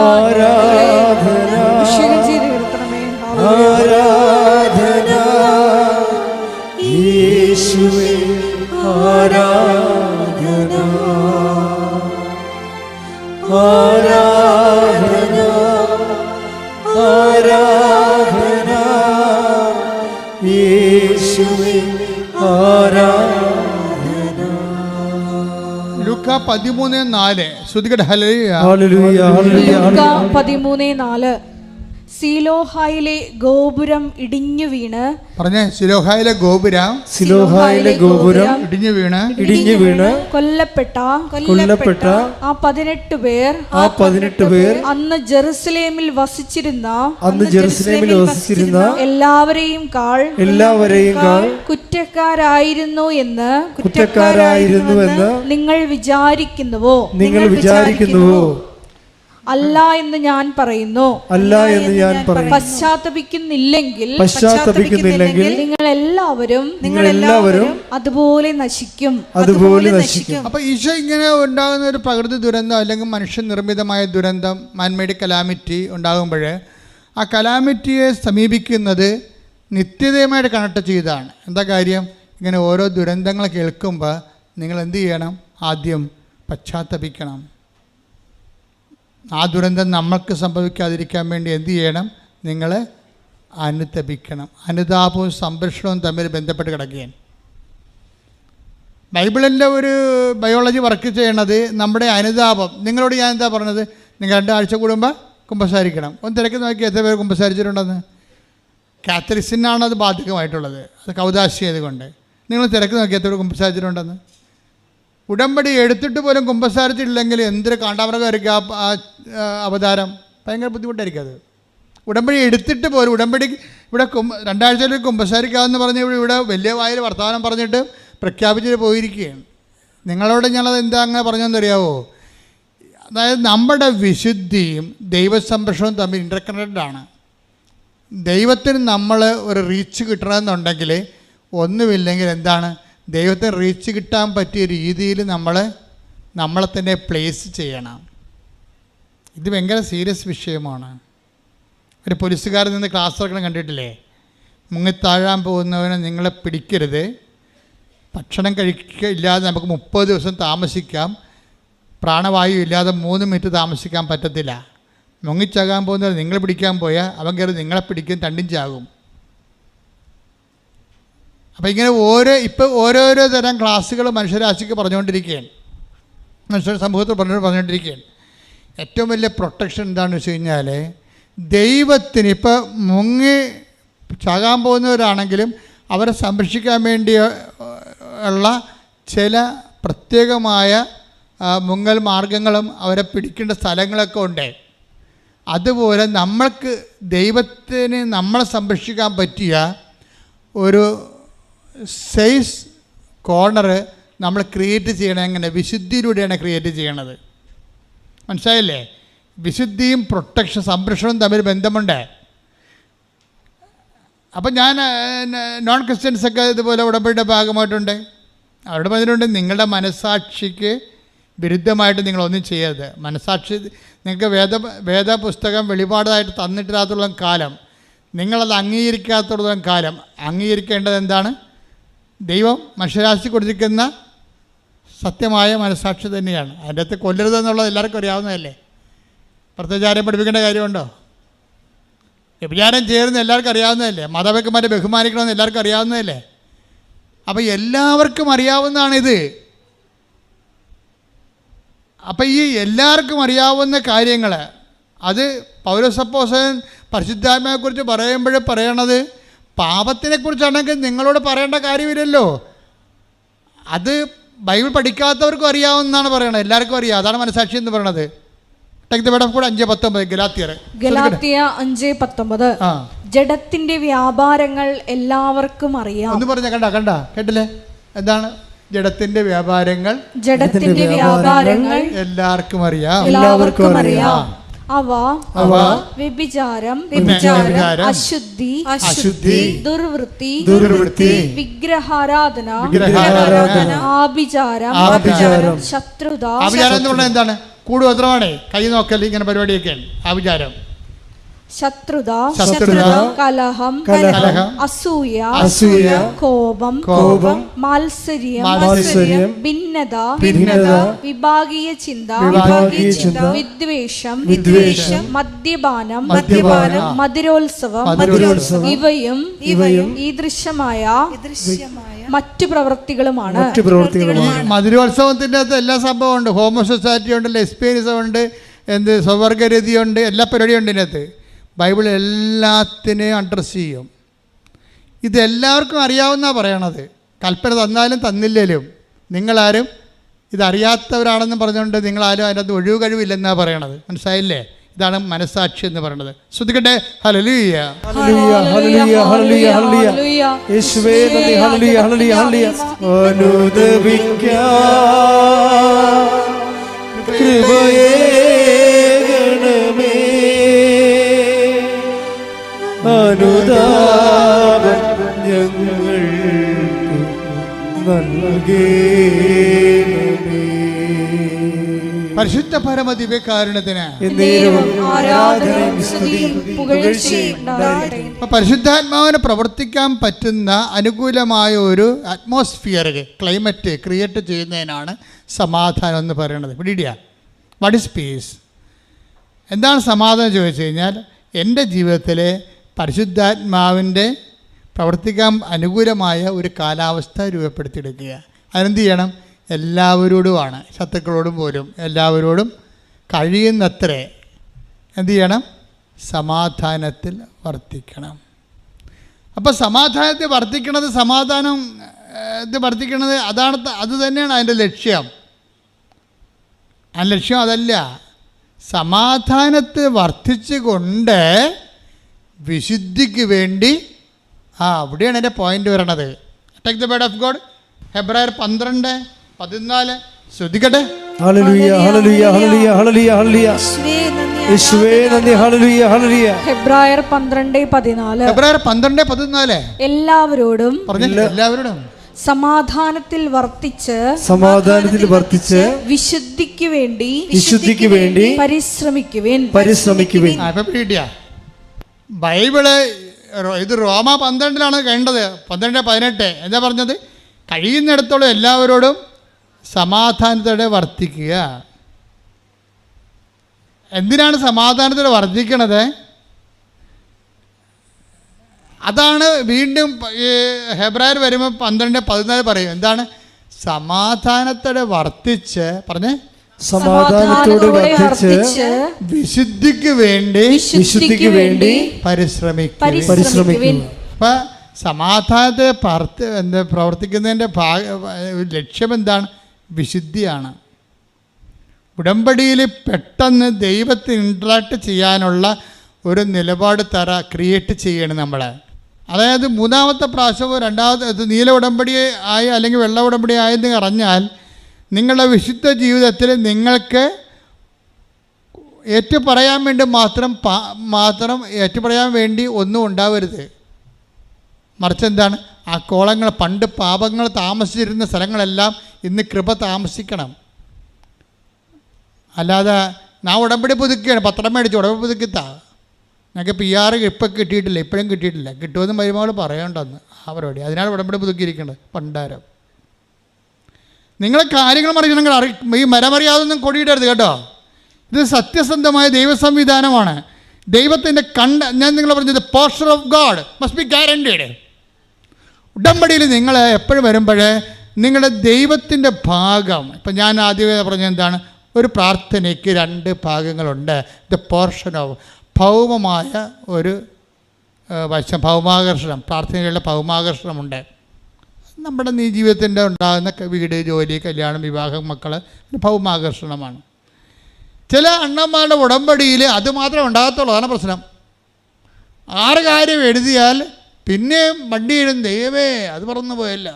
ആരാധന ആരാധന യേശുവേ ആരാധന ആരാധന ആരാധന യേശുവേ ആരാധന. ലൂക്ക 13:4 ശ്രുതികട ഹല്ലേലൂയ ഹല്ലേലൂയ ഹല്ലേലൂയ. ലൂക്ക 13:4 സിലോഹായിലെ ഗോപുരം ഇടിഞ്ഞു വീണ്. പറഞ്ഞേ, സിലോഹായിലെ ഗോപുരം ഇടിഞ്ഞു വീണ് കൊല്ലപ്പെട്ട ആ 18 പേർ അന്ന് ജെറുസലേമിൽ വസിച്ചിരുന്ന എല്ലാവരെയും കാൾ കുറ്റക്കാരായിരുന്നു എന്ന് നിങ്ങൾ വിചാരിക്കുന്നുവോ? അല്ല എന്ന് ഞാൻ പറയുന്നു. പശ്ചാത്തപിക്കുന്നില്ലെങ്കിൽ നിങ്ങൾ എല്ലാവരും അതുപോലെ നശിക്കും. അപ്പൊ ഈശോ ഇങ്ങനെ ഉണ്ടാകുന്ന ഒരു പ്രകൃതി ദുരന്തം അല്ലെങ്കിൽ മനുഷ്യനിർമ്മിതമായ ദുരന്തം, മാൻമേഡ് കലാമിറ്റി ഉണ്ടാകുമ്പോൾ ആ കലാമിറ്റിയെ സമീപിക്കുന്നത് നിത്യതയുമായിട്ട് കണക്ട് ചെയ്താണ്. എന്താ കാര്യം? ഇങ്ങനെ ഓരോ ദുരന്തങ്ങൾ കേൾക്കുമ്പോൾ നിങ്ങൾ എന്ത് ചെയ്യണം? ആദ്യം പശ്ചാത്തപിക്കണം. ആ ദുരന്തം നമ്മൾക്ക് സംഭവിക്കാതിരിക്കാൻ വേണ്ടി എന്ത് ചെയ്യണം? നിങ്ങൾ അനുതപിക്കണം. അനുതാപവും സംരക്ഷണവും തമ്മിൽ ബന്ധപ്പെട്ട് കിടക്കുകയാണ്. ബൈബിളിൻ്റെ ഒരു ബയോളജി വർക്ക് ചെയ്യണത് നമ്മുടെ അനുതാപം. നിങ്ങളോട് ഞാൻ എന്താ പറഞ്ഞത്? നിങ്ങൾ 2 ആഴ്ച കൂടുമ്പോൾ കുമ്പസാരിക്കണം. ഒന്ന് തിരക്കി നോക്കി എത്ര പേർ കുമ്പസാരിച്ചിട്ടുണ്ടെന്ന്. കാത്തലിക്സിനാണ് അത് ബാധകമായിട്ടുള്ളത്, അത് കൗദാശിയത് കൊണ്ട്. നിങ്ങൾ തിരക്കി നോക്കി എത്ര പേർ കുമ്പസാരിച്ചിട്ടുണ്ടെന്ന്. ഉടമ്പടി എടുത്തിട്ട് പോലും കുമ്പസാരിച്ചിട്ടില്ലെങ്കിൽ എന്തൊരു കാണ്ടാമൃഗമായിരിക്കും ആ അവതാരം. ഭയങ്കര ബുദ്ധിമുട്ടായിരിക്കും അത്. ഉടമ്പടി എടുത്തിട്ട് പോലും, ഉടമ്പടി ഇവിടെ 2 ആഴ്ചയിൽ കുമ്പസാരിക്കാമെന്ന് പറഞ്ഞ് ഇവിടെ വലിയ വായിൽ വർത്തമാനം പറഞ്ഞിട്ട് പ്രഖ്യാപിച്ചിട്ട് പോയിരിക്കുകയാണ്. നിങ്ങളോട് ഞാനത് എന്താ അങ്ങനെ പറഞ്ഞതെന്നറിയാവോ? അതായത് നമ്മുടെ വിശുദ്ധിയും ദൈവസംരക്ഷണവും തമ്മിൽ ഇൻ്റർകണക്റ്റഡാണ്. ദൈവത്തിന് നമ്മൾ ഒരു റീച്ച് കിട്ടണമെന്നുണ്ടെങ്കിൽ ഒന്നുമില്ലെങ്കിൽ എന്താണ്? ദൈവത്തിന് റീച്ച് കിട്ടാൻ പറ്റിയ രീതിയിൽ നമ്മളെ തന്നെ പ്ലേസ് ചെയ്യണം. ഇത് ഭയങ്കര സീരിയസ് വിഷയമാണ്. ഒരു പോലീസുകാരൻ നിന്ന് ക്ലാസ് എടുക്കണം കണ്ടിട്ടില്ലേ? മുങ്ങിത്താഴാൻ പോകുന്നവനെ നിങ്ങളെ പിടിക്കരുത്, ഭക്ഷണം ഇല്ലാതെ നമുക്ക് 30 ദിവസം താമസിക്കാം, പ്രാണവായു ഇല്ലാതെ 3 മിനിറ്റ് താമസിക്കാൻ പറ്റത്തില്ല. മുങ്ങിച്ചാകാൻ പോകുന്നവർ നിങ്ങൾ പിടിക്കാൻ പോയാൽ അവൻ കയറി നിങ്ങളെ പിടിക്കും, തണ്ടും ചാകും. അപ്പോൾ ഇങ്ങനെ ഓരോരോ തരം ക്ലാസ്സുകൾ മനുഷ്യരാശിക്ക് പറഞ്ഞുകൊണ്ടിരിക്കുകയാണ്, മനുഷ്യ സമൂഹത്തിൽ പറഞ്ഞുകൊണ്ടിരിക്കുകയാണ്. ഏറ്റവും വലിയ പ്രൊട്ടക്ഷൻ എന്താണെന്ന് വെച്ച് കഴിഞ്ഞാൽ, ദൈവത്തിന് ഇപ്പോൾ മുങ്ങി ചാകാൻ പോകുന്നവരാണെങ്കിലും അവരെ സംരക്ഷിക്കാൻ വേണ്ടി ഉള്ള ചില പ്രത്യേകമായ മുങ്ങൽ മാർഗങ്ങളും അവരെ പിടിക്കേണ്ട സ്ഥലങ്ങളൊക്കെ ഉണ്ട്. അതുപോലെ നമ്മൾക്ക് ദൈവത്തിന് നമ്മളെ സംരക്ഷിക്കാൻ പറ്റിയ ഒരു സേഫ് കോർണർ നമ്മൾ ക്രിയേറ്റ് ചെയ്യണം. എങ്ങനെ? വിശുദ്ധിയിലൂടെയാണ് ക്രിയേറ്റ് ചെയ്യണത്. മനസ്സിലായില്ലേ? വിശുദ്ധിയും പ്രൊട്ടക്ഷൻ സംരക്ഷണവും തമ്മിൽ ബന്ധമുണ്ട്. അപ്പം ഞാൻ നോൺ ക്രിസ്ത്യൻസൊക്കെ ഇതുപോലെ ഉടമ്പടിയുടെ ഭാഗമായിട്ടുണ്ട്. അവരുടെ പറഞ്ഞിട്ടുണ്ട്, നിങ്ങളുടെ മനസ്സാക്ഷിക്ക് വിരുദ്ധമായിട്ട് നിങ്ങളൊന്നും ചെയ്യരുത്. മനസ്സാക്ഷി നിങ്ങൾക്ക് വേദപുസ്തകം വെളിപാടായിട്ട് തന്നിട്ടില്ലാത്തോളം കാലം, നിങ്ങളത് അംഗീകരിക്കാത്തോളം കാലം അംഗീകരിക്കേണ്ടത് എന്താണ്? ദൈവം മനുഷ്യരാശി കൊടുത്തിരിക്കുന്ന സത്യമായ മനസ്സാക്ഷി തന്നെയാണ്. അതിൻ്റെ അകത്ത് കൊല്ലരുതെന്നുള്ളത് എല്ലാവർക്കും അറിയാവുന്നതല്ലേ? പ്രത്യേകിച്ച് ആരെയും പഠിപ്പിക്കേണ്ട കാര്യമുണ്ടോ? വ്യഭിചാരം ചേരുന്ന എല്ലാവർക്കും അറിയാവുന്നതല്ലേ? മാതാപിതാക്കന്മാരെ ബഹുമാനിക്കണമെന്ന് എല്ലാവർക്കും അറിയാവുന്നതല്ലേ? അപ്പോൾ എല്ലാവർക്കും അറിയാവുന്നതാണിത്. അപ്പം ഈ എല്ലാവർക്കും അറിയാവുന്ന കാര്യങ്ങൾ അത് പൗലോസപ്പോസ്തലൻ പരിശുദ്ധാത്മാവിനെക്കുറിച്ച് പറയുമ്പോൾ പറയണത് പാപത്തിനെക്കുറിച്ചാണെങ്കിൽ നിങ്ങളോട് പറയേണ്ട കാര്യമില്ലല്ലോ. അത് ബൈബിൾ പഠിക്കാത്തവർക്കും അറിയാവുന്നതാണ് പറയണത്, എല്ലാവർക്കും അറിയാം. അതാണ് മനസ്സാക്ഷി എന്ന് പറയണത്. ഗലാത്യർ 5:19 ജഡത്തിന്റെ വ്യാപാരങ്ങൾ എല്ലാവർക്കും അറിയാം. ഒന്ന് പറഞ്ഞ കേട്ടില്ലേ? എന്താണ് ജഡത്തിന്റെ വ്യാപാരങ്ങൾ? എല്ലാവർക്കും അറിയാം. അവ വ്യഭിചാരം, അശുദ്ധി, ദുർവൃത്തി, വിഗ്രഹാരാധന, ആഭിചാരം, ശത്രുത. ആഭിചാരം എന്ന് പറഞ്ഞാൽ എന്താണ്? കൂടുപത്രമാണ്. കൈ നോക്കൽ ഇങ്ങനെ പരിപാടിയൊക്കെയാണ് ആ വിചാരം. ശത്രുത, ശത്രുത, കലഹം, കലഹം, അസൂയ, അസൂയ, കോപം, കോപം, മാത്സര്യം, മാത്സര്യം, ഭിന്നത, ഭിന്നത, വിഭാഗീയ ചിന്ത, വിഭാഗീയ ചിന്ത, വിദ്വേഷം, വിദ്വേഷം, മദ്യപാനം, മദ്യപാനം, മധുരോത്സവം, മധുരോത്സവം, ഇവയും ഈ ദൃശ്യമായ മറ്റു പ്രവൃത്തികളുമാണ്. മറ്റു പ്രവൃത്തികളുമാണ്. മധുരോത്സവത്തിൻ്റെ അകത്ത് എല്ലാ സംഭവം ഉണ്ട്. ഹോമോ സൊസൈറ്റി ഉണ്ട്, ലെസ്ബിയനിസം ഉണ്ട്, സ്വവർഗരതിയുണ്ട്, എല്ലാ പരിപാടിയും ഉണ്ട് ഇതിനകത്ത്. ബൈബിൾ എല്ലാത്തിനെയും അഡ്രസ്സ് ചെയ്യും. ഇതെല്ലാവർക്കും അറിയാവുന്നതാണ് പറയണത്. കൽപ്പന തന്നാലും തന്നില്ലേലും നിങ്ങളാരും ഇതറിയാത്തവരാണെന്ന് പറഞ്ഞുകൊണ്ട് നിങ്ങളാരും അതിനകത്ത് ഒഴിവ് കഴിവില്ലെന്നാണ് പറയണത്. മനസ്സിലായില്ലേ? ഇതാണ് മനസ്സാക്ഷി എന്ന് പറയുന്നത്. ശ്രദ്ധിക്കട്ടെ. ഹല്ലേലൂയ, ഹല്ലേലൂയ, ഹല്ലേലൂയ, ഹല്ലേലൂയ, ഹല്ലേലൂയ. യേശുവേ നന്ദി. ഹല്ലേലൂയ, ഹല്ലേലൂയ, ഹല്ലേലൂയ. അനുദപിക്കാം കൃപയേകണമേ, അനുതാപം ഞങ്ങൾക്ക് നൽകേണമേ. പരിശുദ്ധ പരമദിവ്യകാരുണ്യത്തിന് ആരാധനയും സ്തുതിയും പുകഴ്ചയും ഉണ്ടാകട്ടെ. പരിശുദ്ധാത്മാവിന് പ്രവർത്തിക്കാൻ പറ്റുന്ന അനുകൂലമായ ഒരു അറ്റ്മോസ്ഫിയർ, ക്ലൈമറ്റ് ക്രിയേറ്റ് ചെയ്യുന്നതിനാണ് സമാധാനം എന്ന് പറയുന്നത്. പിടിയിടുക. What is peace? എന്താണ് സമാധാനം ചോദിച്ചു കഴിഞ്ഞാൽ, എൻ്റെ ജീവിതത്തിൽ പരിശുദ്ധാത്മാവിൻ്റെ പ്രവർത്തിക്കാൻ അനുകൂലമായ ഒരു കാലാവസ്ഥ രൂപപ്പെടുത്തിയെടുക്കുക. അതിനെന്ത് ചെയ്യണം? എല്ലാവരോടുമാണ്, ശത്രുക്കളോടും പോലും എല്ലാവരോടും കഴിയുന്നത്ര എന്ത് ചെയ്യണം? സമാധാനത്തിൽ വർത്തിക്കണം. അപ്പോൾ സമാധാനത്തിൽ വർത്തിക്കണത്, സമാധാനം ഇത് വർത്തിക്കണത് അത് തന്നെയാണ് അതിൻ്റെ ലക്ഷ്യം. ആ ലക്ഷ്യം അതല്ല. സമാധാനത്തിൽ വർദ്ധിച്ചു കൊണ്ട് വിശുദ്ധിക്ക് വേണ്ടി അവിടെയാണ് എൻ്റെ പോയിന്റ് വരണത്. Take the word of God. ഹെബ്രായർ 12:14 ശ്രദ്ധിക്കട്ടെ. ഹല്ലേലൂയ, ഹല്ലേലൂയ, ഹല്ലേലൂയ, ഹല്ലേലൂയ, ഹല്ലേലൂയ. യേശുവേ നന്ദി. ഹല്ലേലൂയ, ഹല്ലേലൂയ. ഹെബ്രായർ 12:14. ഹെബ്രായർ 12:14 എല്ലാവരോടും എല്ലാവരോടും സമാധാനത്തിൽ വർത്തിച്ച് വിശുദ്ധിക്ക് വേണ്ടി പരിശ്രമിക്കുവിൻ. ബൈബിള് ഇത് റോമ 12 കണ്ടത്. 12:18 എന്താ പറഞ്ഞത്? കഴിയുന്നിടത്തോളം എല്ലാവരോടും സമാധാനത്തോടെ വർത്തിക്കുക. എന്തിനാണ് സമാധാനത്തോടെ വർദ്ധിക്കണത്? അതാണ് വീണ്ടും ഹെബ്രായർ വരുമ്പോൾ 12:14 പറയും. എന്താണ്? സമാധാനത്തോടെ വർത്തിച്ച് പറഞ്ഞേ, സമാധാനത്തോടെ വർദ്ധിച്ച് വിശുദ്ധിക്ക് വേണ്ടി പരിശ്രമിക്കും. അപ്പം സമാധാനത്തെ പ്രവർത്തിക്കുന്നതിൻ്റെ ലക്ഷ്യം എന്താണ്? വിശുദ്ധിയാണ്. ഉടമ്പടിയിൽ പെട്ടെന്ന് ദൈവത്തെ ഇൻട്രാക്ട് ചെയ്യാനുള്ള ഒരു നിലപാട് ക്രിയേറ്റ് ചെയ്യണം നമ്മൾ. അതായത് മൂന്നാമത്തെ പ്രാവശ്യമോ രണ്ടാമത്തെ നീല ഉടമ്പടി ആയി അല്ലെങ്കിൽ വെള്ള ഉടമ്പടി ആയെന്ന് അറിഞ്ഞാൽ നിങ്ങളുടെ വിശുദ്ധ ജീവിതത്തിൽ നിങ്ങൾക്ക് ഏറ്റുപറയാൻ വേണ്ടി മാത്രം ഏറ്റുപറയാൻ വേണ്ടി ഒന്നും ഉണ്ടാവരുത്. മറിച്ച് എന്താണ്? ആ കോളങ്ങൾ, പണ്ട് പാപങ്ങൾ താമസിച്ചിരുന്ന സ്ഥലങ്ങളെല്ലാം ഇന്ന് കൃപ താമസിക്കണം. അല്ലാതെ ഞാൻ ഉടമ്പടി പുതുക്കുകയാണ്, പത്രം മേടിച്ച് ഉടമ്പടി പുതുക്കിത്താ, ഞങ്ങൾക്ക് PR ഇപ്പം കിട്ടിയിട്ടില്ല, ഇപ്പോഴും കിട്ടിയിട്ടില്ല, കിട്ടുമെന്ന് മരുമകൾ പറയണ്ടെന്ന് ആ പരിപാടി. അതിനാണ് ഉടമ്പടി പുതുക്കിയിരിക്കുന്നത്. പണ്ടാരം നിങ്ങൾ കാര്യങ്ങൾ മറിക്കണമെങ്കിൽ ഈ മരമറിയാതൊന്നും കൊടിയിടരുത് കേട്ടോ. ഇത് സത്യസന്ധമായ ദൈവസംവിധാനമാണ്. ദൈവത്തിൻ്റെ ഞാൻ നിങ്ങൾ പറഞ്ഞത് poster of God must be guaranteed. ഉടമ്പടിയിൽ നിങ്ങൾ എപ്പോഴും വരുമ്പോഴേ നിങ്ങളുടെ ദൈവത്തിൻ്റെ ഭാഗം, ഇപ്പം ഞാൻ ആദ്യമേ പറഞ്ഞത് എന്താണ്? ഒരു പ്രാർത്ഥനയ്ക്ക് 2 ഭാഗങ്ങളുണ്ട്. ദ പോർഷൻ ഓഫ് ഭൗമമായ ഒരു വശം, ഭൗമാകർഷണം, പ്രാർത്ഥനകളുടെ ഭൗമാകർഷണമുണ്ട്. നമ്മുടെ ജീവിതത്തിൻ്റെ ഉണ്ടാകുന്ന വീട്, ജോലി, കല്യാണം, വിവാഹം, മക്കൾ, ഭൗമാകർഷണമാണ്. ചില അണ്ണന്മാരുടെ ഉടമ്പടിയിൽ അതുമാത്രം ഉണ്ടാകത്തുള്ളൂ. അതാണ് പ്രശ്നം. 6 കാര്യം എഴുതിയാൽ പിന്നെ വണ്ടി എഴുതും, ദൈവമേ അത് പറന്നു പോയല്ല.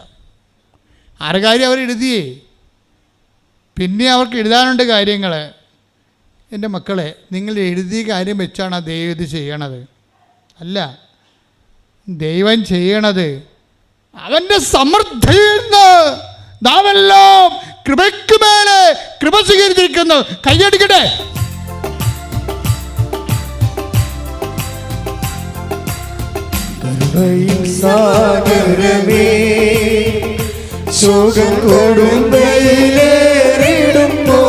6 കാര്യം അവർ എഴുതിയേ, പിന്നെ അവർക്ക് എഴുതാനുണ്ട് കാര്യങ്ങൾ. എൻ്റെ മക്കളെ, നിങ്ങൾ എഴുതിയ കാര്യം വെച്ചാണ് ദൈവം ഇത് ചെയ്യണത്. അല്ല, ദൈവം ചെയ്യണത് അവൻ്റെ സമൃദ്ധിയിൽ നിന്ന് നാമെല്ലാം കൃപയ്ക്ക് മേലെ കൃപ സ്വീകരിച്ചിരിക്കുന്നു. കൈയടിക്കട്ടെ. സാഗരമേ ശോകം കൊടുമ്പയിലേറിടുമ്പോ,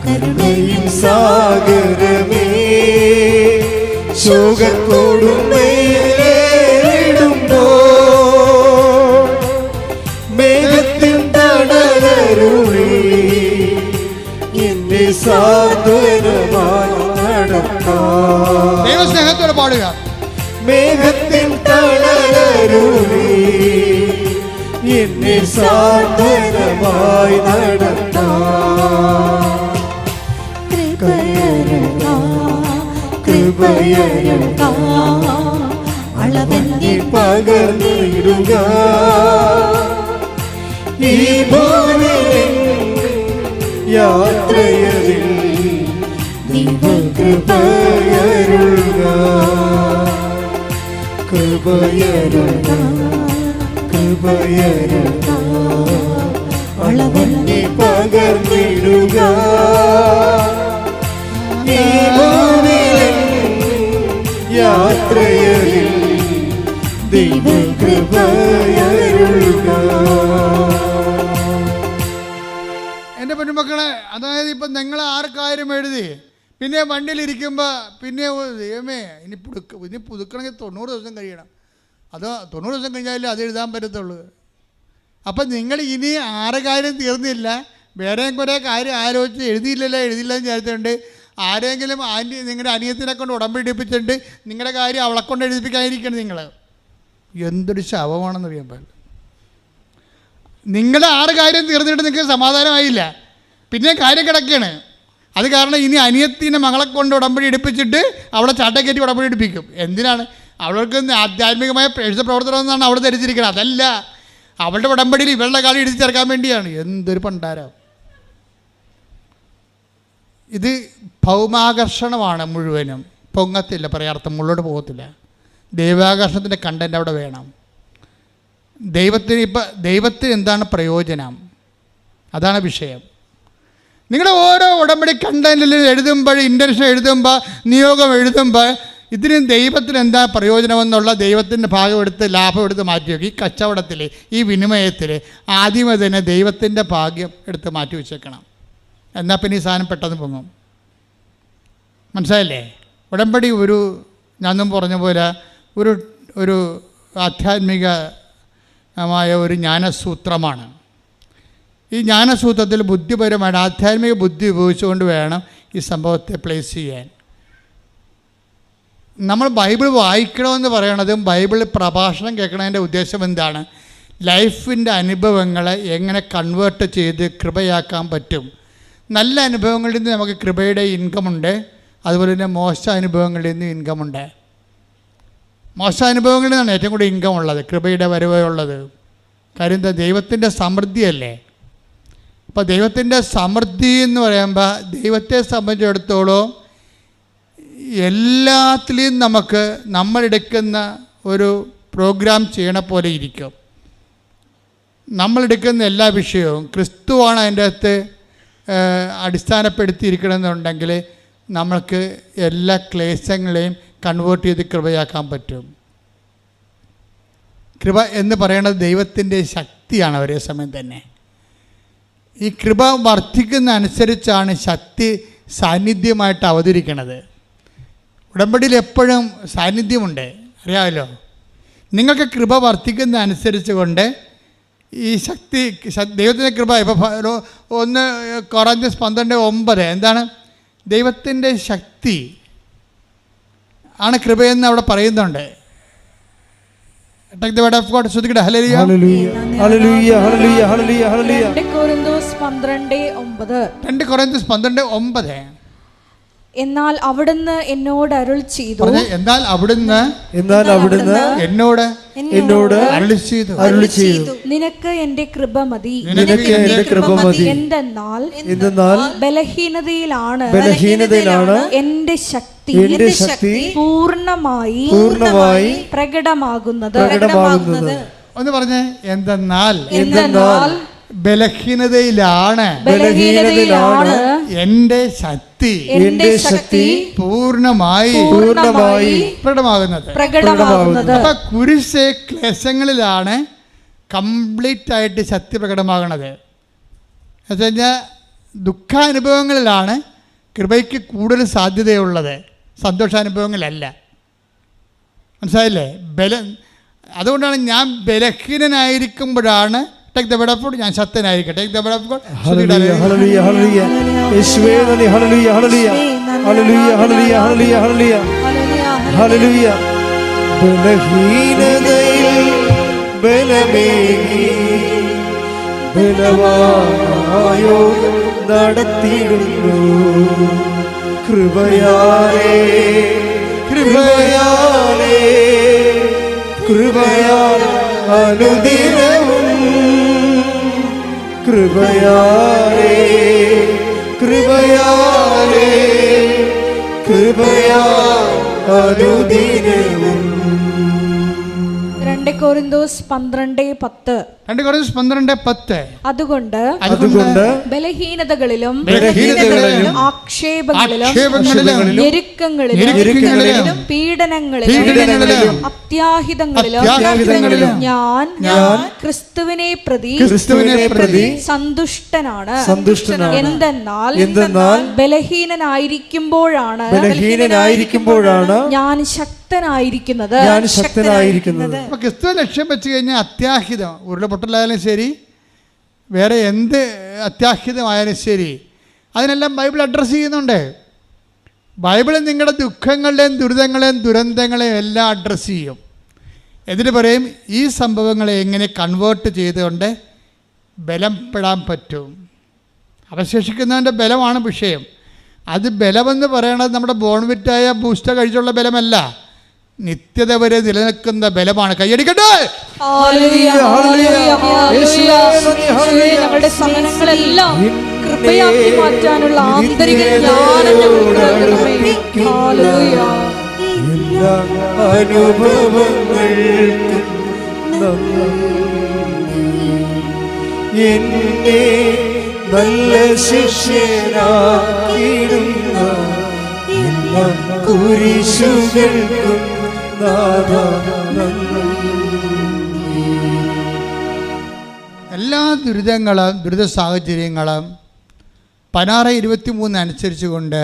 കരുണയും സാഗരമേ ശോകം കൊടുമ്പയിലേറിടുമ്പോ, മേഘത്തിൻ തണലരുളി എന്നെ സാന്ത്വനമായി നടത്താം. ദൈവസ്നേഹത്തോടെ പാടുക. മേഘത്തിൻ തണലരുളി എന്നെ സാന്ത്വനമായി നടത്താം. കൃപയരുക അളവെന്നിൽ പകർന്നിടുക. ഈ ഭൂമിയിൽ യാത്രയിൽ കൃപയരുക, കൃപയരുക, കൃപയരുക അളവെന്നെ പകർന്നിടുക. ഈ ഭൂമിയിലെ യാത്രയിൽ ദൈവകൃപയരുക. എൻ്റെ പെൺമക്കളെ, അതായത് ഇപ്പം നിങ്ങൾ ആർക്കാരും എഴുതി പിന്നെ വണ്ടിയിലിരിക്കുമ്പോൾ പിന്നെ ദൈവമേ ഇനി പുതുക്കണമെങ്കിൽ 90 ദിവസം കഴിയണം. അത് 90 ദിവസം കഴിഞ്ഞാലേ അത് എഴുതാൻ പറ്റത്തുള്ളൂ. അപ്പം നിങ്ങൾ ഇനി 6 കാര്യം തീർന്നില്ല, വേറെയും കുറേ കാര്യം ആലോചിച്ച് എഴുതിയില്ലല്ലോ എന്ന് വിചാരിച്ചിട്ടുണ്ട്. ആരെങ്കിലും നിങ്ങളുടെ അനിയത്തിനെ കൊണ്ട് ഉടമ്പടിപ്പിച്ചിട്ടുണ്ട് നിങ്ങളുടെ കാര്യം അവളെ കൊണ്ട് എഴുതിപ്പിക്കാതിരിക്കണം. നിങ്ങൾ എന്തൊരു ശവമാണെന്ന് അറിയാൻ നിങ്ങളുടെ 6 കാര്യം തീർന്നിട്ട് നിങ്ങൾക്ക് സമാധാനമായില്ല, പിന്നെ കാര്യം കിടക്കുകയാണ്. അത് കാരണം ഇനി അനിയത്തിൻ്റെ മകളെ കൊണ്ട് ഉടമ്പടി എടുപ്പിച്ചിട്ട് അവളെ ചാട്ടക്കയറ്റി ഉടമ്പടി എടുപ്പിക്കും. എന്തിനാണ്? അവൾക്ക് ആധ്യാത്മികമായ പ്രേക്ഷിത പ്രവർത്തനം എന്നാണ് അവൾ ധരിച്ചിരിക്കുന്നത്. അതല്ല, അവളുടെ ഉടമ്പടിയിൽ ഇവളുടെ കാര്യം എഴുതി ചേർക്കാൻ വേണ്ടിയാണ്. എന്തൊരു പണ്ടാരം ഇത്! ഭൗമാകർഷണമാണ് മുഴുവനും. പൊങ്ങത്തില്ല, പറയാർത്ഥം മുള്ളോട്ട് പോകത്തില്ല. ദൈവാകർഷണത്തിൻ്റെ കണ്ടൻ്റ് അവിടെ വേണം. ദൈവത്തിന് എന്താണ് പ്രയോജനം? അതാണ് വിഷയം. നിങ്ങളുടെ ഓരോ ഉടമ്പടി കണ്ടന്റിൽ എഴുതുമ്പോൾ, ഇൻറ്റൻഷൻ എഴുതുമ്പോൾ, നിയോഗം എഴുതുമ്പോൾ ഇതിന് ദൈവത്തിന് എന്താ പ്രയോജനമെന്നുള്ള ദൈവത്തിൻ്റെ ഭാഗം എടുത്ത് ലാഭം എടുത്ത് മാറ്റി വയ്ക്കും. ഈ കച്ചവടത്തിൽ, ഈ വിനിമയത്തിൽ ആദ്യമേ തന്നെ ദൈവത്തിൻ്റെ ഭാഗ്യം എടുത്ത് മാറ്റി വെച്ചേക്കണം. എന്നാൽ പിന്നെ ഈ സാധനം പെട്ടെന്ന് പൊങ്ങും. മനസ്സിലായില്ലേ? ഉടമ്പടി ഞാനും പറഞ്ഞ പോലെ ഒരു ആധ്യാത്മികമായ ഒരു ജ്ഞാനസൂത്രമാണ്. ഈ ജ്ഞാനസൂത്രത്തിൽ ബുദ്ധിപരമായിട്ട് ആധ്യാത്മിക ബുദ്ധി ഉപയോഗിച്ചുകൊണ്ട് വേണം ഈ സംഭവത്തെ പ്ലേസ് ചെയ്യാൻ. നമ്മൾ ബൈബിൾ വായിക്കണമെന്ന് പറയണതും ബൈബിൾ പ്രഭാഷണം കേൾക്കണതിൻ്റെ ഉദ്ദേശം എന്താണ്? ലൈഫിൻ്റെ അനുഭവങ്ങളെ എങ്ങനെ കൺവേർട്ട് ചെയ്ത് കൃപയാക്കാൻ പറ്റും. നല്ല അനുഭവങ്ങളിൽ നിന്ന് നമുക്ക് കൃപയുടെ ഇൻകമുണ്ട്, അതുപോലെ തന്നെ മോശ അനുഭവങ്ങളിൽ നിന്ന് ഇൻകമുണ്ട്. മോശ അനുഭവങ്ങളിൽ നിന്നാണ് ഏറ്റവും കൂടുതൽ ഇൻകം ഉള്ളത്, കൃപയുടെ വരവുള്ളത്. കാര്യം എന്താ? ദൈവത്തിൻ്റെ സമൃദ്ധിയല്ലേ. അപ്പോൾ ദൈവത്തിൻ്റെ സമൃദ്ധി എന്ന് പറയുമ്പോൾ ദൈവത്തെ സംബന്ധിച്ചിടത്തോളം എല്ലാത്തിലും നമുക്ക് നമ്മളെടുക്കുന്ന ഒരു പ്രോഗ്രാം ചെയ്യണ പോലെ ഇരിക്കും. നമ്മളെടുക്കുന്ന എല്ലാ വിഷയവും ക്രിസ്തുവാണ് അതിൻ്റെ അകത്ത് അടിസ്ഥാനപ്പെടുത്തിയിരിക്കണമെന്നുണ്ടെങ്കിൽ നമ്മൾക്ക് എല്ലാ ക്ലേശങ്ങളെയും കൺവേർട്ട് ചെയ്ത് കൃപയാക്കാൻ പറ്റും. കൃപ എന്ന് പറയുന്നത് ദൈവത്തിൻ്റെ ശക്തിയാണ്. ഒരേ സമയം തന്നെ ഈ കൃപ വർദ്ധിക്കുന്ന അനുസരിച്ചാണ് ശക്തി സാന്നിധ്യമായിട്ട് അവതരിക്കണത്. ഉടമ്പടിയിൽ എപ്പോഴും സാന്നിധ്യമുണ്ട്, അറിയാമല്ലോ. നിങ്ങൾക്ക് കൃപ വർദ്ധിക്കുന്ന അനുസരിച്ച് കൊണ്ട് ഈ ശക്തി ദൈവത്തിൻ്റെ കൃപ. ഇപ്പോൾ 1 കൊറിന്ത്യസ് 12:9 എന്താണ്? ദൈവത്തിൻ്റെ ശക്തി ആണ് കൃപയെന്ന് അവിടെ പറയുന്നുണ്ട്. Take the word of God. ശ്രദ്ധിക്കട്ടെ. ഹല്ലേലൂയ, ഹല്ലേലൂയ, ഹല്ലേലൂയ, ഹല്ലേലൂയ, ഹല്ലേലൂയ. 2 കൊരിന്തോസ് 12:9. 2 കൊരിന്തോസ് 12:9. എന്നാൽ അവിടുന്ന് എന്നോട് അരുൾ ചെയ്തു. എന്നാൽ അവിടുന്ന് എന്നോട് അരുളി ചെയ്തു, നിനക്ക് എന്റെ കൃപ മതി. എന്തെന്നാൽ ബലഹീനതയിലാണ് എന്റെ ശക്തി പൂർണ്ണമായി പ്രകടമാകുന്നത്. ഒന്ന് പറഞ്ഞേ, എന്തെന്നാൽ എന്തെന്നാൽ ബലഹീനതയിലാണ് എന്റെ ശക്തി പൂർണ്ണമായി പ്രകടമാകുന്നത്. അപ്പൊ കുരിശ് ക്ലേശങ്ങളിലാണ് കംപ്ലീറ്റ് ആയിട്ട് ശക്തി പ്രകടമാകുന്നത്. എന്നുവെച്ചുകഴിഞ്ഞാൽ ദുഃഖാനുഭവങ്ങളിലാണ് കൃപയ്ക്ക് കൂടുതൽ സാധ്യതയുള്ളത്, സന്തോഷാനുഭവങ്ങളല്ല. മനസ്സിലായില്ലേ? അതുകൊണ്ടാണ് ഞാൻ ബലഹീനനായിരിക്കുമ്പോഴാണ് take the word of God, ഞാൻ ശക്തനായിരിക്കട്ടെ. Take the word of God. ഹല്ലേലൂയ ഹല്ലേലൂയ ഹല്ലേലൂയ യേശുവേ നന്ദി. ഹല്ലേലൂയ ഹല്ലേലൂയ ഹല്ലേലൂയ ഹല്ലേലൂയ ഹല്ലേലൂയ ഹല്ലേലൂയ ഹല്ലേലൂയ. ബലഹീനതയിൽ ബലമേകി ബലവാനായോ നടത്തിയിടുന്നു. കൃപയാലേ കൃപയാലേ കൃപയാൽ അനുദിനവും കൃപയാലേ കൃപയാലേ കൃപയാൽ അനുദിനവും. 2 കൊരിന്തോസ് 12:10. 2 കൊരിന്തോസ് 12:10. അതുകൊണ്ട് ബലഹീനതകളിലും ആക്ഷേപങ്ങളിലും ഞെരുക്കങ്ങളിലും പീഡനങ്ങളിലും അത്യാഹിതങ്ങളിലും ഞാൻ ക്രിസ്തുവിനെ പ്രതി സന്തുഷ്ടനാണ്. എന്തെന്നാൽ ബലഹീനനായിരിക്കുമ്പോഴാണ് ഞാൻ ശക്തനായിരിക്കുന്നത്. ക്രിസ്തുവെ ലക്ഷ്യം വെച്ച് കഴിഞ്ഞാൽ അത്യാഹിതം, ഉരുളപൊട്ടലായാലും ശരി, വേറെ എന്ത് അത്യാഹിതമായാലും ശരി, അതിനെല്ലാം ബൈബിൾ അഡ്രസ്സ് ചെയ്യുന്നുണ്ട്. ബൈബിൾ നിങ്ങളുടെ ദുഃഖങ്ങളുടെയും ദുരിതങ്ങളെയും ദുരന്തങ്ങളെയും എല്ലാം അഡ്രസ്സ് ചെയ്യും. എന്നിട്ട് പറയും ഈ സംഭവങ്ങളെ എങ്ങനെ കൺവേർട്ട് ചെയ്തുകൊണ്ട് ബലപ്പെടാൻ പറ്റും. അവശേഷിക്കുന്നതിൻ്റെ ബലമാണ് വിഷയം. അത് ബലമെന്ന് പറയണത് നമ്മുടെ ബോൺവിറ്റായ ബൂസ്റ്റർ കഴിച്ചുള്ള ബലമല്ല, നിത്യത വരെ നിലനിൽക്കുന്ന ബലമാണ്. കൈയടിക്കട്ടെ. ഞങ്ങളുടെ സമരങ്ങളെല്ലാം കൃപയാക്കി മാറ്റാനുള്ള ആന്തരിക ജ്ഞാനം എന്നെ നല്ല ശിഷ്യനാക്കിയിടുന്ന കുരിശുകൾക്കും എല്ലാ ദുരിതങ്ങളും ദുരിത സാഹചര്യങ്ങളും 16:23 അനുസരിച്ച് കൊണ്ട്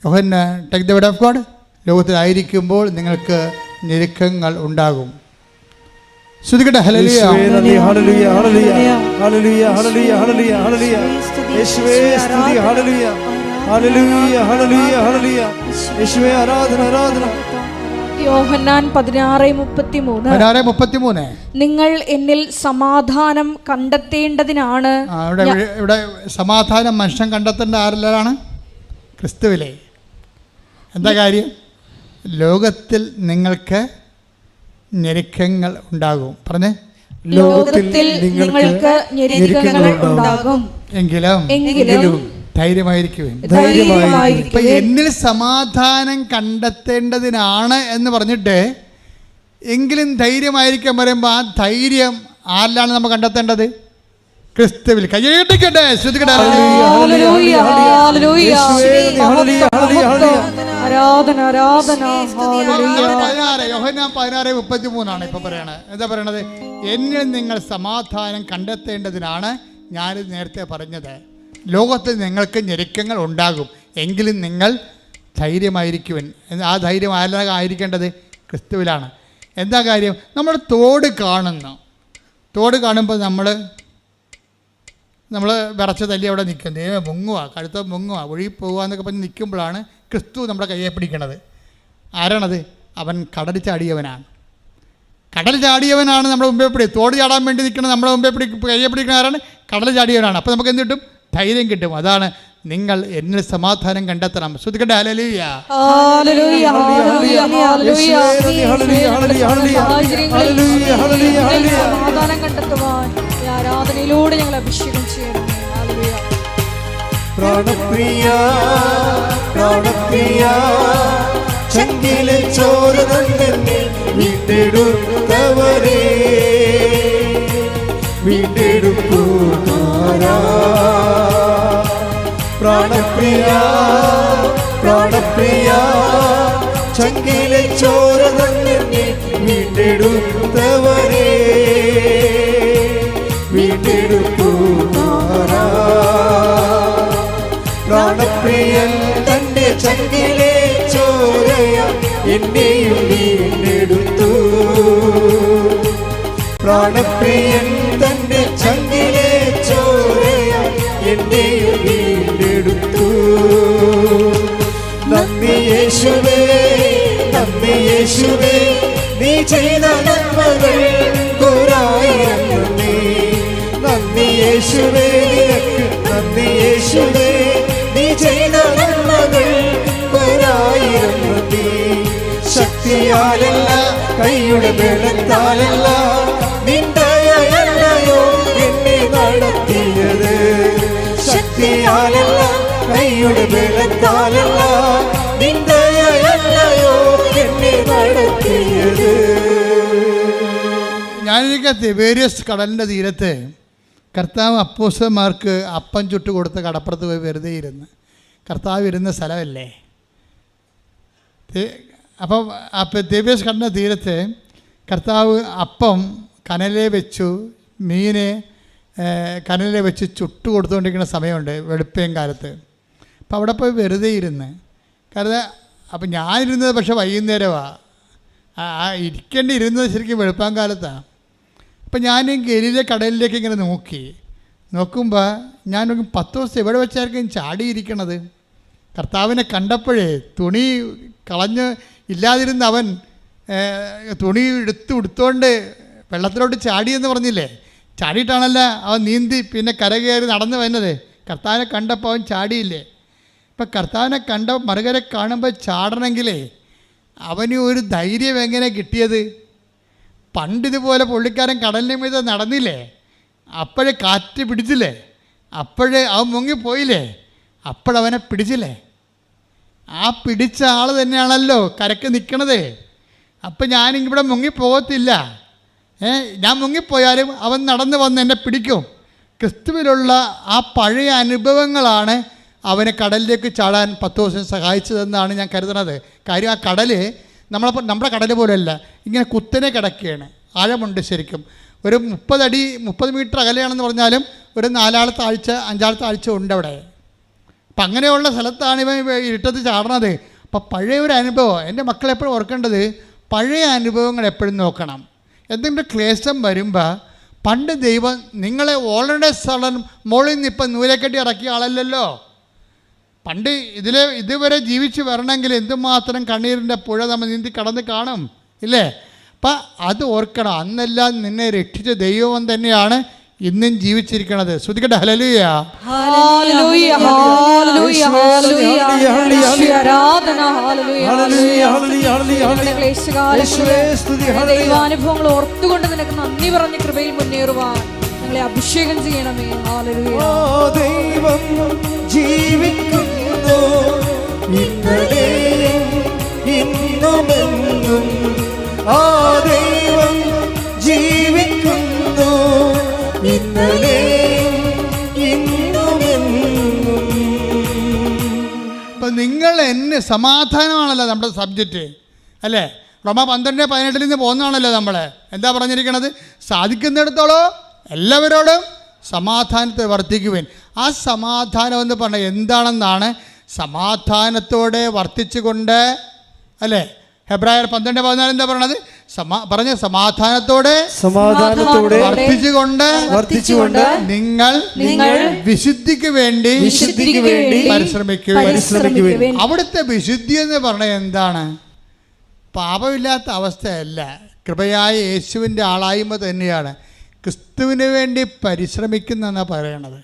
യോഹന്നാൻ take the word of God, ലോകത്തിലായിരിക്കുമ്പോൾ നിങ്ങൾക്ക് ഞെരുക്കങ്ങൾ ഉണ്ടാകും. ശ്രുതികട്ടെ. ഹല്ലേലൂയ ഹല്ലേലൂയ ഹല്ലേലൂയ ഹല്ലേലൂയ ഹല്ലേലൂയ ഹല്ലേലൂയ ഹല്ലേലൂയ യേശുവേ സ്തുതി. ഹല്ലേലൂയ ഹല്ലേലൂയ ഹല്ലേലൂയ ഹല്ലേലൂയ യേശുവേ ആരാധന ആരാധന. യോഹന്നാൻ 16:33. നിങ്ങൾ എന്നിൽ സമാധാനം കണ്ടെത്തേണ്ടതിനാണ്. ഇവിടെ സമാധാനം മനുഷ്യൻ കണ്ടെത്തേണ്ട ആരെല്ലാണ്? ക്രിസ്തുവിലെ. എന്താ കാര്യം? ലോകത്തിൽ നിങ്ങൾക്ക് ഞെരുക്കങ്ങൾ ഉണ്ടാകും. പറഞ്ഞേ, ലോകത്തിൽ നിങ്ങൾക്ക് ഞെരുക്കങ്ങൾ ഉണ്ടാകും, എങ്കിലും ധൈര്യമായിരിക്കും. എന്നിൽ സമാധാനം കണ്ടെത്തേണ്ടതിനാണ് എന്ന് പറഞ്ഞിട്ട് എങ്കിലും ധൈര്യമായിരിക്കാൻ പറയുമ്പോൾ ആ ധൈര്യം ആരിലാണ് നമ്മൾ കണ്ടെത്തേണ്ടത്? ക്രിസ്തുവിൽ. കൈയ്യടിക്കട്ടെ. ശ്രുതികട്ടെ. 16:33 ഇപ്പൊ പറയണത്. എന്താ പറയണത്? എന്നിൽ നിങ്ങൾ സമാധാനം കണ്ടെത്തേണ്ടതിനാണ് ഞാനിത് നേരത്തെ പറഞ്ഞത്. ലോകത്തിൽ നിങ്ങൾക്ക് ഞെരുക്കങ്ങൾ ഉണ്ടാകും, എങ്കിലും നിങ്ങൾ ധൈര്യമായിരിക്കുവൻ. ആ ധൈര്യം ആയിരിക്കേണ്ടത് ക്രിസ്തുവിലാണ്. എന്താ കാര്യം? നമ്മൾ തോട് കാണുന്നു. തോട് കാണുമ്പോൾ നമ്മൾ വിറച്ച തല്ലി അവിടെ നിൽക്കുന്നത്, മുങ്ങുക, കഴുത്ത മുങ്ങുക, ഒഴുകി പോകുക എന്നൊക്കെ പറഞ്ഞ് നിൽക്കുമ്പോഴാണ് ക്രിസ്തു നമ്മുടെ കയ്യെ പിടിക്കണത്. ആരാണത്? അവൻ കടൽ ചാടിയവനാണ്. കടൽ ചാടിയവനാണ് നമ്മുടെ മുമ്പേ തോട് ചാടാൻ വേണ്ടി നിൽക്കുന്നത്. നമ്മുടെ മുമ്പേ കയ്യെ പിടിക്കുന്ന ആരാണ്? കടൽ ചാടിയവനാണ്. അപ്പോൾ നമുക്ക് എന്ത് കിട്ടും? ധൈര്യം കിട്ടും. അതാണ് നിങ്ങൾ എന്നിൽ സമാധാനം കണ്ടെത്തണം. ശ്രുതികട്ടെ. ഹല്ലേലൂയ സമാധാനം കണ്ടെത്തുവാൻ ആരാധനയിലൂടെ ഞങ്ങൾ അഭിഷേകം ചെയ്യണം. പ്രാണപ്രിയ പ്രാണപ്രിയ ചങ്കിലെ ചോര തന്നെ വിട്ടെടുത്തവരേ വീണ്ടെടുപ്പുകാരാ. പ്രാണപ്രിയ പ്രാണപ്രിയ ചങ്കിലെ ചോര തന്നെ വീണ്ടെടുത്തവരെ വീണ്ടെടുപ്പുകാരാ. പ്രാണപ്രിയൻ തന്റെ ചങ്കിലെ ചോരയ എന്നെയും വീണ്ടെടുത്തു. പ്രാണപ്രിയൻ തന്റെ ചങ്കിലെ ചോരയ എന്നെയും വീണ്ടെടുത്തു. നന്ദി യേശുവേ നന്ദി യേശുവേ നീ ചെയ്ത നന്മകൾ കുറായിരം നന്ദി. നന്ദി യേശുവേ നിനക്ക് നന്ദി യേശുവേ നീ ചെയ്ത നന്മകൾ കുറായിരം നന്ദി. ശക്തിയാലല്ല കൈയുടെ ബലത്താലല്ല നിന്ദയല്ലയോ എന്നെ നടത്തിയത്. ശക്തിയാലല്ല കൈയുടെ ബലത്താലല്ല നിന്ദയല്ലയോ എന്നെ നടത്തിയത്. ഞാനിരിക്കുക തിബേരിയസ് കടലിൻ്റെ തീരത്ത് കർത്താവ് അപ്പോസ്തലന്മാർക്ക് അപ്പം ചുട്ട് കൊടുത്ത് കടപ്പുറത്ത് പോയി വെറുതെ ഇരുന്ന്. കർത്താവ് ഇരുന്ന സ്ഥലമല്ലേ. അപ്പം തിബേരിയസ് കടലിൻ്റെ തീരത്ത് കർത്താവ് അപ്പം കനലിൽ വെച്ചു, മീനെ കനലിൽ വെച്ച് ചുട്ട് കൊടുത്തുകൊണ്ടിരിക്കുന്ന സമയമുണ്ട് വെളുപ്പിയം കാലത്ത്. അപ്പം അവിടെ പോയി വെറുതെ ഇരുന്ന്. കാരണം അപ്പം ഞാനിരുന്നത് പക്ഷെ വൈകുന്നേരമാണ്, ഇരുന്നത് ശരിക്കും വെളുപ്പാൻ കാലത്താണ്. അപ്പം ഞാൻ ഗലീല കടലിലേക്ക് ഇങ്ങനെ നോക്കുമ്പോൾ ഞാൻ 10 ദിവസം എവിടെ വെച്ചായിരിക്കും ചാടിയിരിക്കണത്. കർത്താവിനെ കണ്ടപ്പോഴേ തുണി കളഞ്ഞ് ഇല്ലാതിരുന്ന അവൻ തുണി ഉടുത്തോണ്ട് വെള്ളത്തിലോട്ട് ചാടിയെന്ന് പറഞ്ഞില്ലേ. ചാടിയിട്ടാണല്ല അവൻ നീന്തി പിന്നെ കരകയറി നടന്നു വരുന്നത്. കർത്താവിനെ കണ്ടപ്പോൾ അവൻ ചാടിയില്ലേ. ഇപ്പം കർത്താവിനെ മറുകരെ കാണുമ്പോൾ ചാടണമെങ്കിലേ അവന് ഒരു ധൈര്യം എങ്ങനെ കിട്ടിയത്? പണ്ടിതുപോലെ പുള്ളിക്കാരൻ കടലിന് മീതെ നടന്നില്ലേ, അപ്പോഴേ കാറ്റ് പിടിച്ചില്ലേ, അപ്പോഴേ അവൻ മുങ്ങിപ്പോയില്ലേ, അപ്പോഴവനെ പിടിച്ചില്ലേ. ആ പിടിച്ച ആൾ തന്നെയാണല്ലോ കരക്ക് നിൽക്കണത്. അപ്പം ഞാനിവിടെ മുങ്ങിപ്പോകത്തില്ല. ഞാൻ മുങ്ങിപ്പോയാലും അവൻ നടന്നു വന്ന് എന്നെ പിടിക്കും. ക്രിസ്തുവിലുള്ള ആ പഴയ അനുഭവങ്ങളാണ് അവനെ കടലിലേക്ക് ചാടാൻ 10 ദിവസം സഹായിച്ചതെന്നാണ് ഞാൻ കരുതുന്നത്. കാര്യം ആ കടൽ നമ്മുടെ കടൽ പോലെയല്ല, ഇങ്ങനെ കുത്തനെ കിടക്കുകയാണ്. ആഴമുണ്ട് ശരിക്കും. ഒരു 30 മീറ്റർ അകലെയാണെന്ന് പറഞ്ഞാലും ഒരു 4 താഴ്ച 5 താഴ്ച ഉണ്ട് അവിടെ. അപ്പം അങ്ങനെയുള്ള സ്ഥലത്താണ് ഇവൻ ഇരുട്ടത്ത് ചാടണത്. അപ്പം പഴയ ഒരു അനുഭവം എൻ്റെ മക്കളെപ്പോഴും ഓർക്കേണ്ടത്, പഴയ അനുഭവങ്ങൾ എപ്പോഴും നോക്കണം. എന്തെങ്കിലും ക്ലേശം വരുമ്പോൾ പണ്ട് ദൈവം നിങ്ങളെ ഓൾറെഡി സ്ഥലം മുകളിൽ നിന്ന് ഇപ്പം നൂലെക്കെട്ടി ഇറക്കിയ ആളല്ലല്ലോ. പണ്ട് ഇതുവരെ ജീവിച്ച് വരണമെങ്കിൽ എന്തുമാത്രം കണ്ണീരിൻ്റെ പുഴ നമ്മൾ നീന്തി കടന്ന് കാണും ഇല്ലേ. അപ്പം അത് ഓർക്കണം. അന്നെല്ലാം നിന്നെ രക്ഷിച്ച ദൈവം തന്നെയാണ് ഇന്നും ജീവിച്ചിരിക്കണത്. ശ്രുതിക്കട്ടെ ഹല്ലേലൂയ. ഹല്ലേലൂയ ഹല്ലേലൂയ ഹല്ലേലൂയ ആരാധന ഹല്ലേലൂയ ഹല്ലേലൂയ. ദൈവാനുഭവങ്ങൾ ഓർത്തുകൊണ്ട് നിനക്ക് നന്ദി പറഞ്ഞ് കൃപയിൽ മുന്നേറുവാൻ ഞങ്ങളെ അഭിഷേകം ചെയ്യണമേ. ഹല്ലേലൂയ. ദൈവം ജീവിക്കുന്നു ഇന്നലെയും ഇന്നുമെന്നും. ആ ദൈവം ജീവിക്കുന്നു ഇന്നലെയും ഇന്നുമെന്നും. ഇപ്പം നിങ്ങൾ എന്നെ സമാധാനമാണല്ലോ നമ്മുടെ സബ്ജക്റ്റ് അല്ലേ. റോമ 12:18 നിന്ന് പോകുന്നതാണല്ലോ നമ്മൾ. എന്താ പറഞ്ഞിരിക്കണത്? സാധിക്കുന്നിടത്തോളം എല്ലാവരോടും സമാധാനത്തെ വർദ്ധിക്കുവാൻ. ആ സമാധാനം എന്ന് പറഞ്ഞാൽ എന്താണെന്നാണ്? സമാധാനത്തോടെ വർദ്ധിച്ചുകൊണ്ട് അല്ലേ. ഹെബ്രായർ 12:14 എന്താ പറയണത്? സമാധാനത്തോടെ വർദ്ധിച്ചുകൊണ്ട് നിങ്ങൾ വിശുദ്ധിക്ക് വേണ്ടി പരിശ്രമിക്കുവിൻ. അവിടുത്തെ വിശുദ്ധി എന്ന് പറഞ്ഞാൽ എന്താണ്? പാപമില്ലാത്ത അവസ്ഥയല്ല, കൃപയായ യേശുവിൻ്റെ ആളായ്മ തന്നെയാണ്. ക്രിസ്തുവിന് വേണ്ടി പരിശ്രമിക്കുന്നെന്നാണ് പറയണത്.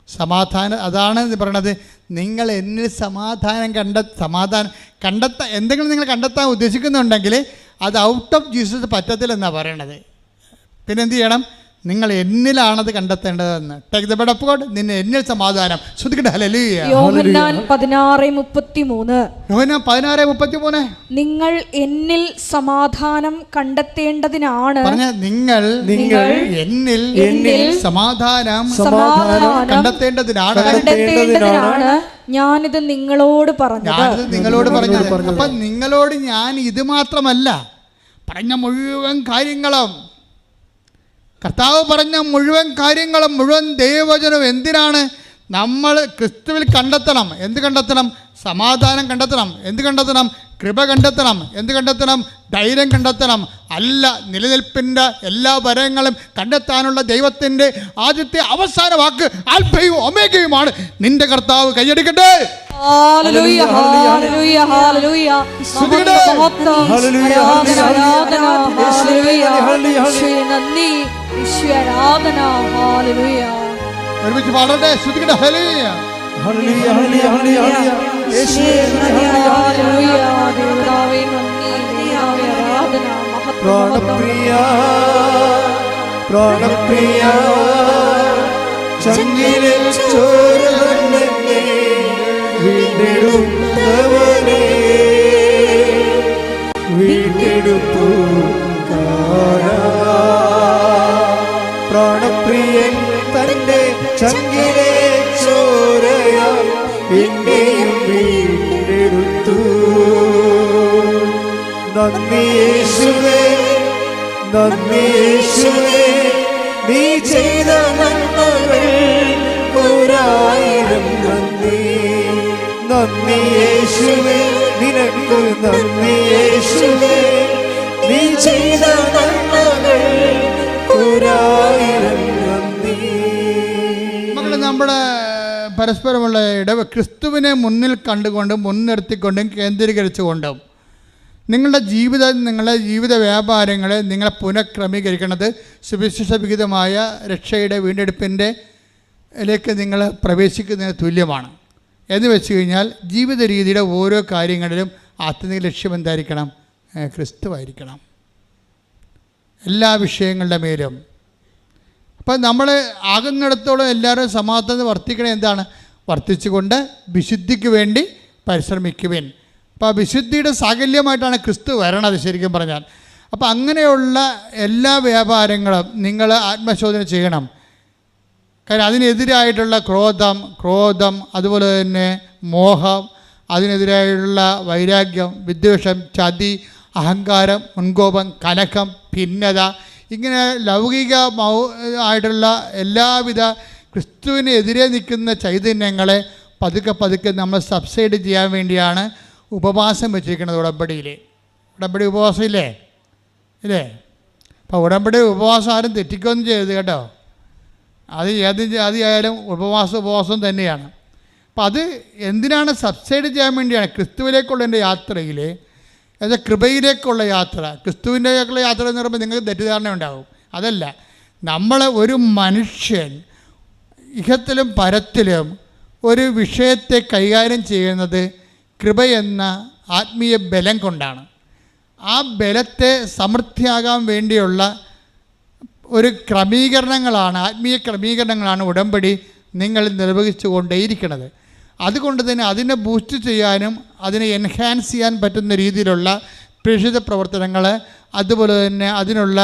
സമാധാനം അതാണ് പറയണത്. നിങ്ങൾ എന്നിൽ സമാധാനം കണ്ടെത്താൻ എന്തെങ്കിലും നിങ്ങൾ കണ്ടെത്താൻ ഉദ്ദേശിക്കുന്നുണ്ടെങ്കിൽ അത് ഔട്ട് ഓഫ് ജീസസ് പറ്റത്തില്ലെന്നാണ് പറയണത്. പിന്നെ എന്ത് ചെയ്യണം? നിങ്ങൾ എന്നിലാണത് കണ്ടെത്തേണ്ടതെന്ന്. Take the word of God, നിന്നെ എന്നിൽ സമാധാനം. ശ്രദ്ധിക്കട്ടെ. ഹല്ലേലൂയ. യോഹന്നാൻ 16:33. യോഹന്നാൻ 16:33. നിങ്ങൾ എന്നിൽ സമാധാനം കണ്ടെത്തേണ്ടതിനാണ്. പറഞ്ഞ നിങ്ങൾ എന്നിൽ സമാധാനം കണ്ടെത്തേണ്ടതിനാണ് ഞാനിത് നിങ്ങളോട് പറഞ്ഞത്. അപ്പൊ നിങ്ങളോട് ഞാൻ ഇത് മാത്രമല്ല പറഞ്ഞ മുഴുവൻ കാര്യങ്ങളും, കർത്താവ് പറഞ്ഞ മുഴുവൻ കാര്യങ്ങളും, മുഴുവൻ ദൈവവചനവും എന്തിനാണ്? നമ്മൾ ക്രിസ്തുവിൽ കണ്ടെത്തണം. എന്ത് കണ്ടെത്തണം? സമാധാനം കണ്ടെത്തണം. എന്ത് കണ്ടെത്തണം? കൃപ കണ്ടെത്തണം. എന്ത് കണ്ടെത്തണം? ധൈര്യം കണ്ടെത്തണം. അല്ല, നിലനിൽപ്പിൻ്റെ എല്ലാ വരങ്ങളും കണ്ടെത്താനുള്ള ദൈവത്തിൻ്റെ ആദ്യത്തെ അവസാന വാക്ക് ആൽഫയും ഒമേഗയുമാണ്. നിന്റെ കർത്താവ് കൈയടിക്കട്ടെ. ഹല്ലേലൂയ, ഹല്ലേലൂയ, ഹല്ലേലൂയ. ഒരുമിച്ച് പാടട്ടെ. ശ്രുതിക്കട്ടെ. ഹല്ലേലൂയ, ഹല്ലേലൂയ, ഹല്ലേലൂയ, ഹല്ലേലൂയ. പ്രാണപ്രിയ പ്രാണപ്രിയ ചങ്ങിലെ ചോരനെ വീണ്ടെടുത്തവനെ വീണ്ടെടുത്തു പ്രാണപ്രിയൻ തന്റെ ചങ്ങിലെ ചോരയാൽ എന്നെയും വീണ്ടെടുത്തു. നന്ദി യേശുവേ, നന്ദി യേശുവേ, നീ ചെയ്ത നന്മകൾ ഒരായിരം നന്ദി. നന്ദി യേശുവേ, നിനക്ക് നന്ദി യേശുവേ, നീ ചെയ്ത നന്മകൾ ഒരായിരം നന്ദി. മക്കളെ, നമ്മുടെ പരസ്പരമുള്ള ക്രിസ്തുവിനെ മുന്നിൽ കണ്ടുകൊണ്ടും മുൻനിർത്തിക്കൊണ്ടും കേന്ദ്രീകരിച്ചുകൊണ്ടും നിങ്ങളുടെ ജീവിത വ്യാപാരങ്ങളെ നിങ്ങളെ പുനഃക്രമീകരിക്കുന്നത് സുവിശേഷ വിഹിതമായ രക്ഷയുടെ വീണ്ടെടുപ്പിൻ്റെ ലേക്ക് നിങ്ങൾ പ്രവേശിക്കുന്നതിന് തുല്യമാണ്. എന്ന് വെച്ച് കഴിഞ്ഞാൽ ജീവിത രീതിയുടെ ഓരോ കാര്യങ്ങളിലും ആത്യന്തിക ലക്ഷ്യം എന്തായിരിക്കണം? ക്രിസ്തുവായിരിക്കണം എല്ലാ വിഷയങ്ങളുടെ മേലും. അപ്പം നമ്മൾ ആകുന്നിടത്തോളം എല്ലാവരും സമാധാനം വർദ്ധിക്കണേ. എന്താണ്? വർദ്ധിച്ചുകൊണ്ട് വിശുദ്ധിക്ക് വേണ്ടി പരിശ്രമിക്കുവിൻ. അപ്പോൾ വിശുദ്ധിയുടെ സാകല്യമായിട്ടാണ് ക്രിസ്തു വരണത് ശരിക്കും പറഞ്ഞാൽ. അപ്പോൾ അങ്ങനെയുള്ള എല്ലാ വ്യാപാരങ്ങളും നിങ്ങൾ ആത്മശോധന ചെയ്യണം. കാരണം അതിനെതിരായിട്ടുള്ള ക്രോധം, അതുപോലെ തന്നെ മോഹം, അതിനെതിരായിട്ടുള്ള വൈരാഗ്യം, വിദ്വേഷം, ചതി, അഹങ്കാരം, മുൻകോപം, കലഹം, ഭിന്നത, ഇങ്ങനെ ലൗകിക ആയിട്ടുള്ള എല്ലാവിധ ക്രിസ്തുവിനെതിരെ നിൽക്കുന്ന ചൈതന്യങ്ങളെ പതുക്കെ നമ്മൾ സബ്സൈഡ് ചെയ്യാൻ വേണ്ടിയാണ് ഉപവാസം വെച്ചിരിക്കുന്നത്. ഉടമ്പടി ഉപവാസം ഇല്ലേ? അപ്പോൾ ഉടമ്പടി ഉപവാസം ആരും തെറ്റിക്കൊന്നും ചെയ്യരുത് കേട്ടോ. അത് ഏത് ജാതിയായാലും ഉപവാസം തന്നെയാണ്. അപ്പം അത് എന്തിനാണ്? സബ്സൈഡ് ചെയ്യാൻ വേണ്ടിയാണ്. ക്രിസ്തുവിലേക്കുള്ള എൻ്റെ യാത്രയിൽ, എന്നുവെച്ചാൽ കൃപയിലേക്കുള്ള യാത്ര. ക്രിസ്തുവിൻ്റെക്കുള്ള യാത്ര എന്ന് പറയുമ്പോൾ നിങ്ങൾക്ക് തെറ്റിദ്ധാരണ ഉണ്ടാകും. അതല്ല, ഒരു മനുഷ്യൻ ഇഹത്തിലും പരത്തിലും ഒരു വിഷയത്തെ കൈകാര്യം ചെയ്യുന്നത് കൃപയെന്ന ആത്മീയ ബലം കൊണ്ടാണ്. ആ ബലത്തെ സമൃദ്ധിയാകാൻ വേണ്ടിയുള്ള ഒരു ആത്മീയ ക്രമീകരണങ്ങളാണ് ഉടമ്പടി നിങ്ങൾ നിർവഹിച്ചു കൊണ്ടേയിരിക്കുന്നത്. അതുകൊണ്ട് തന്നെ അതിനെ ബൂസ്റ്റ് ചെയ്യാനും അതിനെ എൻഹാൻസ് ചെയ്യാൻ പറ്റുന്ന രീതിയിലുള്ള പ്രേക്ഷിത പ്രവർത്തനങ്ങൾ, അതുപോലെ തന്നെ അതിനുള്ള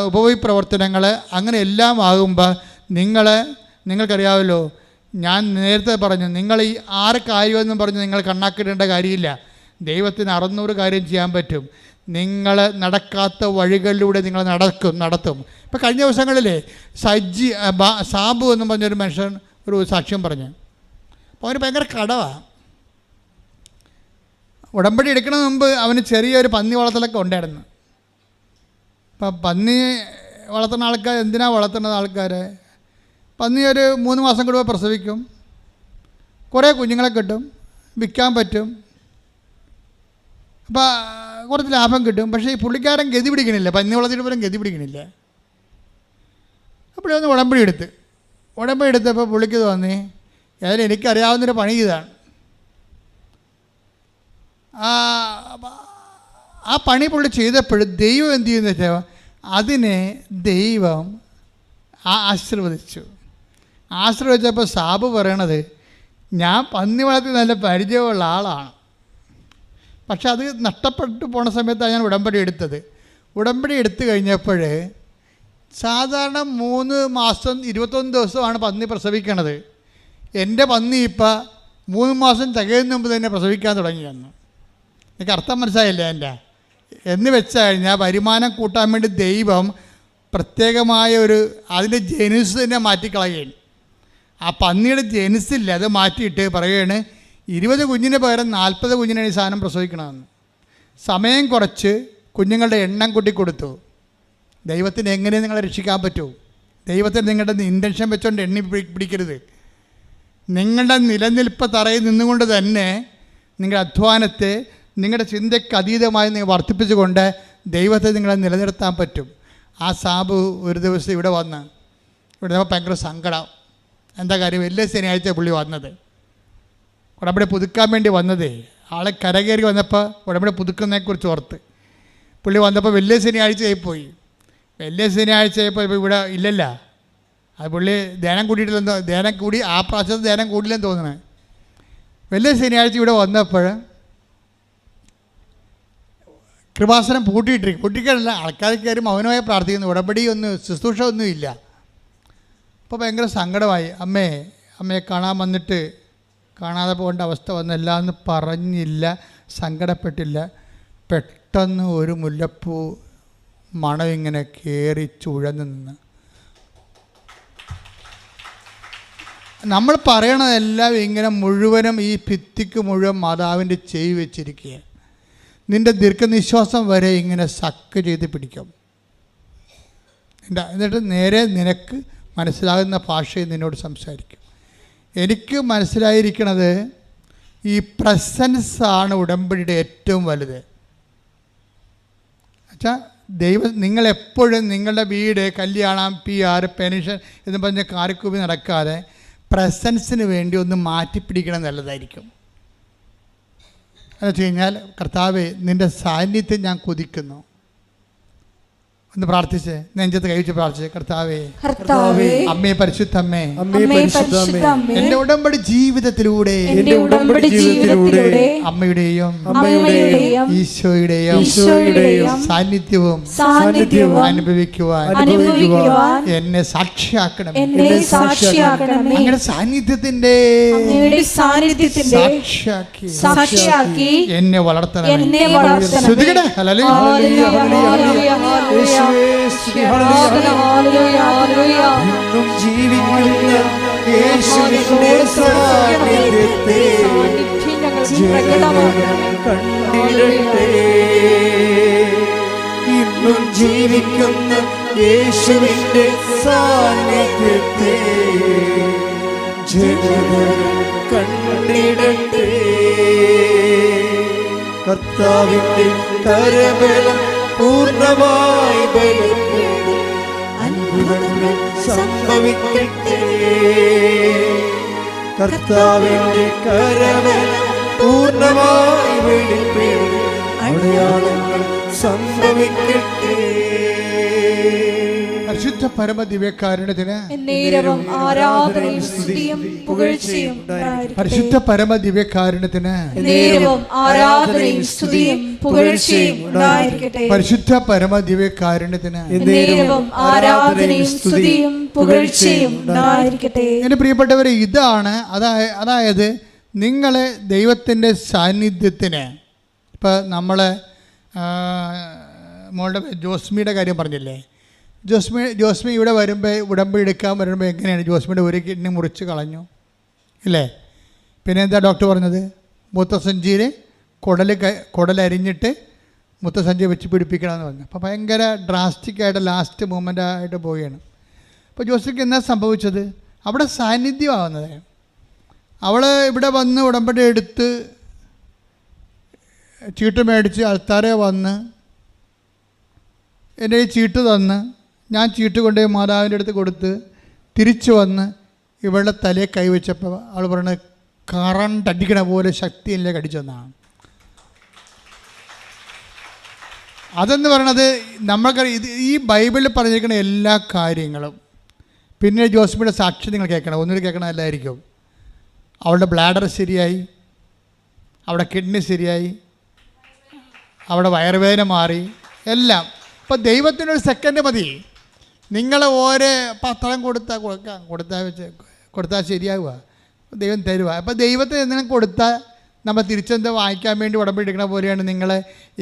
ഉപവി പ്രവർത്തനങ്ങൾ, അങ്ങനെ എല്ലാം ആകുമ്പോൾ നിങ്ങൾക്കറിയാമല്ലോ, ഞാൻ നേരത്തെ പറഞ്ഞു, നിങ്ങൾ ഈ 6 കാര്യമെന്നും പറഞ്ഞ് നിങ്ങൾ കണ്ണാക്കിടേണ്ട കാര്യമില്ല. ദൈവത്തിന് 600 കാര്യം ചെയ്യാൻ പറ്റും. നിങ്ങൾ നടക്കാത്ത വഴികളിലൂടെ നിങ്ങൾ നടത്തും. ഇപ്പം കഴിഞ്ഞ ദിവസങ്ങളിലെ സാബു എന്നും പറഞ്ഞൊരു മനുഷ്യൻ ഒരു സാക്ഷ്യം പറഞ്ഞു. അപ്പോൾ അവന് ഭയങ്കര കടവാണ്. ഉടമ്പടി എടുക്കണ മുമ്പ് അവന് ചെറിയൊരു പന്നി വളർത്തലൊക്കെ ഉണ്ടായിരുന്നു. അപ്പം പന്നി വളർത്തുന്ന ആൾക്കാർ എന്തിനാണ് വളർത്തുന്നത്? ആൾക്കാരെ പന്നി ഒരു 3 മാസം കൂടുമ്പോൾ പ്രസവിക്കും, കുറേ കുഞ്ഞുങ്ങളെ കിട്ടും, വിൽക്കാൻ പറ്റും, അപ്പോൾ കുറച്ച് ലാഭം കിട്ടും. പക്ഷേ ഈ പുള്ളിക്കാരൻ ഗതി പിടിക്കണില്ല, പന്നി വളർത്തിയിട്ട് പോലും ഗതി പിടിക്കണില്ല. അപ്പോഴൊന്ന് ഉടമ്പടി എടുത്തപ്പോൾ പുള്ളിക്ക് തോന്നി, ഏതായാലും എനിക്കറിയാവുന്നൊരു പണി ഇതാണ്. ആ പണി പുള്ളി ചെയ്തപ്പോൾ ദൈവം എന്ത് ചെയ്യുന്ന വെച്ചാൽ അതിനെ ദൈവം ആശീർവദിച്ചപ്പോൾ സാബ് പറയണത്, ഞാൻ പന്നി വളർത്തി നല്ല പരിചയമുള്ള ആളാണ്, പക്ഷെ അത് നഷ്ടപ്പെട്ടു പോണ സമയത്താണ് ഞാൻ ഉടമ്പടി എടുത്തത്. ഉടമ്പടി എടുത്തു കഴിഞ്ഞപ്പോൾ സാധാരണ 3 മാസം 21 ദിവസമാണ് പന്നി പ്രസവിക്കണത്. എൻ്റെ പന്നി ഇപ്പം 3 മാസം തികയുന്ന മുമ്പ് തന്നെ പ്രസവിക്കാൻ തുടങ്ങിയെന്ന്. എനിക്ക് അർത്ഥം മനസ്സിലായില്ല എൻ്റെ. എന്ന് വെച്ചാൽ കഴിഞ്ഞാൽ വരുമാനം കൂട്ടാൻ വേണ്ടി ദൈവം പ്രത്യേകമായ അതിൻ്റെ ജനുസ് തന്നെ മാറ്റിക്കളയുകയാണ്. ആ പന്നിയുടെ ജനുസില്ല, അത് മാറ്റിയിട്ട് പറയുകയാണ് 20 കുഞ്ഞിന് പകരം 40 കുഞ്ഞിനാണ് ഈ സാധനം പ്രസവിക്കണമെന്ന്. സമയം കുറച്ച് കുഞ്ഞുങ്ങളുടെ എണ്ണം കൂട്ടിക്കൊടുത്തു. ദൈവത്തിന് എങ്ങനെ നിങ്ങളെ രക്ഷിക്കാൻ പറ്റൂ? ദൈവത്തിന് നിങ്ങളുടെ ഇൻറ്റൻഷൻ വെച്ചുകൊണ്ട് എണ്ണി പിടിക്കരുത്. നിങ്ങളുടെ നിലനിൽപ്പ് തറയിൽ നിന്നുകൊണ്ട് തന്നെ നിങ്ങളുടെ അധ്വാനത്തെ നിങ്ങളുടെ ചിന്തയ്ക്ക് അതീതമായി നിങ്ങൾ വർദ്ധിപ്പിച്ചുകൊണ്ട് ദൈവത്തെ നിങ്ങളെ നിലനിർത്താൻ പറ്റും. ആ സാബു ഒരു ദിവസം ഇവിടെ ഭയങ്കര സങ്കടം. എന്താ കാര്യം? വലിയ ശനിയാഴ്ച പുള്ളി വന്നത്, ഉടമ്പടി പുതുക്കാൻ വേണ്ടി വന്നതേ. ആളെ കരകയറി വന്നപ്പോൾ ഉടമ്പടി പുതുക്കുന്നതിനെക്കുറിച്ച് ഓർത്ത് പുള്ളി വന്നപ്പോൾ വലിയ ശനിയാഴ്ചയായിപ്പോയി. വലിയ ശനിയാഴ്ചയായപ്പോൾ ഇപ്പോൾ ഇവിടെ ഇല്ലല്ല. അത് പുള്ളി ധ്യാനം കൂടിയിട്ടില്ലെന്നോ, ധ്യാനം കൂടി ആ പ്രാവശ്യത്തെ ധ്യാനം കൂടില്ലെന്ന് തോന്നുന്നത്. വലിയ ശനിയാഴ്ച ഇവിടെ വന്നപ്പോൾ കൃപാസനം പൂട്ടിക്കാനല്ല, ആൾക്കാർ കയറി മൗനമായി പ്രാർത്ഥിക്കുന്നു. ഉടമ്പടി ശുശ്രൂഷ ഒന്നുമില്ല. അപ്പോൾ ഭയങ്കര സങ്കടമായി. അമ്മയെ കാണാൻ വന്നിട്ട് കാണാതെ പോകേണ്ട അവസ്ഥ വന്നില്ല എന്ന് പറഞ്ഞില്ല, സങ്കടപ്പെട്ടില്ല. പെട്ടെന്ന് ഒരു മുല്ലപ്പൂ മണം ഇങ്ങനെ കയറി ചുഴന്ന് നിന്ന്. നമ്മൾ പറയണതെല്ലാം ഇങ്ങനെ മുഴുവനും ഈ ഭിത്തിക്ക് മുഴുവൻ മാതാവിൻ്റെ ചെയ് വെച്ചിരിക്കുക. നിൻ്റെ ദീർഘനിശ്വാസം വരെ ഇങ്ങനെ സക്ക് ചെയ്ത് പിടിക്കും. എന്നിട്ട് നേരെ നിനക്ക് മനസ്സിലാകുന്ന ഭാഷയിൽ നിന്നോട് സംസാരിക്കും. എനിക്ക് മനസ്സിലായിരിക്കണത് ഈ പ്രസൻസാണ് ഉടമ്പടിയുടെ ഏറ്റവും വലുത്. എന്നുവെച്ചാൽ നിങ്ങളെപ്പോഴും നിങ്ങളുടെ വീട്, കല്യാണം, PR, പെൻഷൻ എന്ന് പറഞ്ഞ കാറിക്കൂപ്പി നടക്കാതെ പ്രസൻസിന് വേണ്ടി ഒന്ന് മാറ്റിപ്പിടിക്കണം നല്ലതായിരിക്കും. എന്ന് വെച്ച് കഴിഞ്ഞാൽ, കർത്താവേ നിൻ്റെ സാന്നിധ്യം ഞാൻ കൊതിക്കുന്നു. ഒന്ന് പ്രാർത്ഥിച്ച് നെഞ്ചത്ത് കൈവച്ച് പ്രാർത്ഥിച്ച്, കർത്താവേ, അമ്മേ പരിശുദ്ധമ്മേ, എന്റെ ഉടമ്പടി ജീവിതത്തിലൂടെ അമ്മയുടെയും ഈശോയുടെയും സാന്നിധ്യവും അനുഭവിക്കുവാൻ എന്നെ സാക്ഷിയാക്കണം. അങ്ങനെ സാന്നിധ്യത്തിന്റെ സാക്ഷിയാക്കി എന്നെ വളർത്തണം. ഇന്നും ജീവിക്കുന്ന യേശുവിന്റെ സാന്നിധ്യത്തെ കണ്ടിടട്ടെ. ഇന്നും ജീവിക്കുന്ന യേശുവിന്റെ സാന്നിധ്യത്തെ ജനങ്ങൾ കണ്ടിടട്ടെ. കർത്താവിന്റെ കരബലം പൂർണ്ണമായി ബലപ്പെടും. അത്ഭുതങ്ങൾ സംഭവിക്കട്ടെ. കർത്താവിന്റെ കരബലം പൂർണ്ണമായി വെളിപ്പെടും. അടയാളങ്ങൾ സംഭവിക്കട്ടെ. പരിശുദ്ധ പരമദിവ്യകാരുണ്യത്തിന് ആരാധനയും സ്തുതിയും പുകഴ്ചയും ഉണ്ടായിരിക്കട്ടെ. പരിശുദ്ധ പരമദിവ്യകാരുണ്യത്തിന് ആരാധനയും സ്തുതിയും പുകഴ്ചയും ഉണ്ടായിരിക്കട്ടെ. പരിശുദ്ധ പരമദിവ്യകാരുണ്യത്തിന് ആരാധനയും സ്തുതിയും പുകഴ്ചയും ഉണ്ടായിരിക്കട്ടെ. എൻ്റെ പ്രിയപ്പെട്ടവരെ, ഇതാണ് അതായത് നിങ്ങളെ ദൈവത്തിൻ്റെ സാന്നിധ്യത്തിന്. ഇപ്പം നമ്മൾ മോളുടെ ജോസ്മിയുടെ കാര്യം പറഞ്ഞില്ലേ? ജോസ്മി ഇവിടെ വരുമ്പോൾ, ഉടമ്പടി എടുക്കാൻ വരുമ്പോൾ എങ്ങനെയാണ്? ജോസ്മിയുടെ ഒരു കിഡ്നി മുറിച്ച് കളഞ്ഞു ഇല്ലേ? പിന്നെ എന്താ ഡോക്ടർ പറഞ്ഞത്? മൂത്രസഞ്ചിയിൽ കുടലരിഞ്ഞിട്ട് മൂത്രസഞ്ചി വെച്ച് പിടിപ്പിക്കണമെന്ന് പറഞ്ഞു. അപ്പോൾ ഭയങ്കര ഡ്രാസ്റ്റിക്കായിട്ട് ലാസ്റ്റ് മൂമെൻ്റ് ആയിട്ട് പോവുകയാണ്. അപ്പോൾ ജോസ്മിക്ക് എന്താ സംഭവിച്ചത്? അവിടെ സാന്നിധ്യമാവുന്നത്. അവൾ ഇവിടെ വന്ന് ഉടമ്പടി എടുത്ത് ചീട്ട് മേടിച്ച് ആൾക്കാരെ വന്ന് എൻ്റെ ഈ ചീട്ട് തന്ന്, ഞാൻ ചീട്ട് കൊണ്ടുപോയി മാതാവിൻ്റെ അടുത്ത് കൊടുത്ത് തിരിച്ചു വന്ന് ഇവളുടെ തലയെ കൈവച്ചപ്പോൾ അവൾ പറയുന്നത് കറണ്ട് അടിക്കണ പോലെ ശക്തിയിലേക്ക് അടിച്ചെന്നാണ്. അതെന്ന് പറയണത് നമ്മൾക്കറിയാം, ഇത് ഈ ബൈബിളിൽ പറഞ്ഞിരിക്കുന്ന എല്ലാ കാര്യങ്ങളും പിന്നെ ജോസ്മിയുടെ സാക്ഷി നിങ്ങൾ കേൾക്കണം, ഒന്നുകൂടി കേൾക്കണം, എല്ലായിരിക്കും. അവളുടെ ബ്ലാഡർ ശരിയായി, അവിടെ കിഡ്നി ശരിയായി, അവിടെ വയറുവേദന മാറി, എല്ലാം. അപ്പോൾ ദൈവത്തിനൊരു സെക്കൻഡ് മതി. നിങ്ങൾ ഓരോ പത്രം കൊടുത്താൽ ശരിയാവുക, ദൈവം തരുക. അപ്പോൾ ദൈവത്തിന് എന്തെങ്കിലും കൊടുത്താൽ നമ്മൾ തിരിച്ചെന്ത് വാങ്ങിക്കാൻ വേണ്ടി ഉടമ്പെടുക്കണ പോലെയാണ് നിങ്ങൾ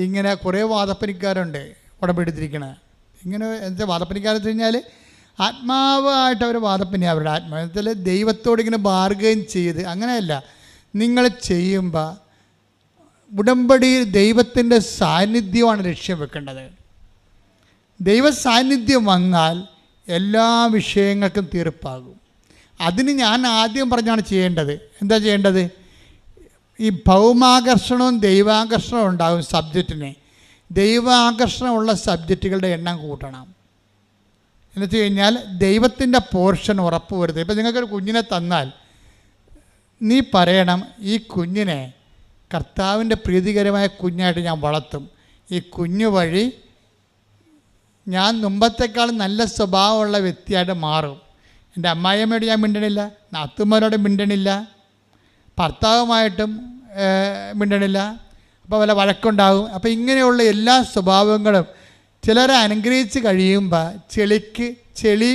ഇങ്ങനെ കുറേ വാദപ്പനിക്കാരുണ്ട് ഉടമ്പെടുത്തിരിക്കണത്. ഇങ്ങനെ എന്താ വാദപ്പനിക്കാരെന്ന് വെച്ച് കഴിഞ്ഞാൽ ആത്മാവായിട്ട് അവർ വാദപ്പനി, അവരുടെ ആത്മാവത്തിൽ ദൈവത്തോട് ഇങ്ങനെ ബാർഗെയിൻ ചെയ്ത്, അങ്ങനെയല്ല. നിങ്ങൾ ചെയ്യുമ്പോൾ ഉടമ്പടിയിൽ ദൈവത്തിൻ്റെ സാന്നിധ്യമാണ് ലക്ഷ്യം വെക്കേണ്ടത്. ദൈവ സാന്നിധ്യം വന്നാൽ എല്ലാ വിഷയങ്ങൾക്കും തീർപ്പാകും. അതിന് ഞാൻ ആദ്യം പറഞ്ഞാണ് ചെയ്യേണ്ടത്. എന്താ ചെയ്യേണ്ടത്? ഈ ഭൗമാകർഷണവും ദൈവാകർഷണവും ഉണ്ടാകും സബ്ജക്റ്റിന്. ദൈവാകർഷണമുള്ള സബ്ജക്റ്റുകളുടെ എണ്ണം കൂട്ടണം. എന്ന് വെച്ച് കഴിഞ്ഞാൽ ദൈവത്തിൻ്റെ പോർഷൻ ഉറപ്പ് വരുത്തുക. ഇപ്പം നിങ്ങൾക്കൊരു കുഞ്ഞിനെ തന്നാൽ നീ പറയണം, ഈ കുഞ്ഞിനെ കർത്താവിൻ്റെ പ്രീതികരമായ കുഞ്ഞായിട്ട് ഞാൻ വളർത്തും. ഈ കുഞ്ഞു വഴി ഞാൻ മുമ്പത്തേക്കാൾ നല്ല സ്വഭാവമുള്ള വ്യക്തിയായിട്ട് മാറും. എൻ്റെ അമ്മായിയമ്മയോട് ഞാൻ മിണ്ടണില്ല, നാത്തുമാരോട് മിണ്ടണില്ല, ഭർത്താവുമായിട്ടും മിണ്ടണില്ല, അപ്പോൾ വല്ല വഴക്കുണ്ടാകും. അപ്പോൾ ഇങ്ങനെയുള്ള എല്ലാ സ്വഭാവങ്ങളും ചിലരെ അനുഗ്രഹിച്ച് കഴിയുമ്പോൾ ചെളി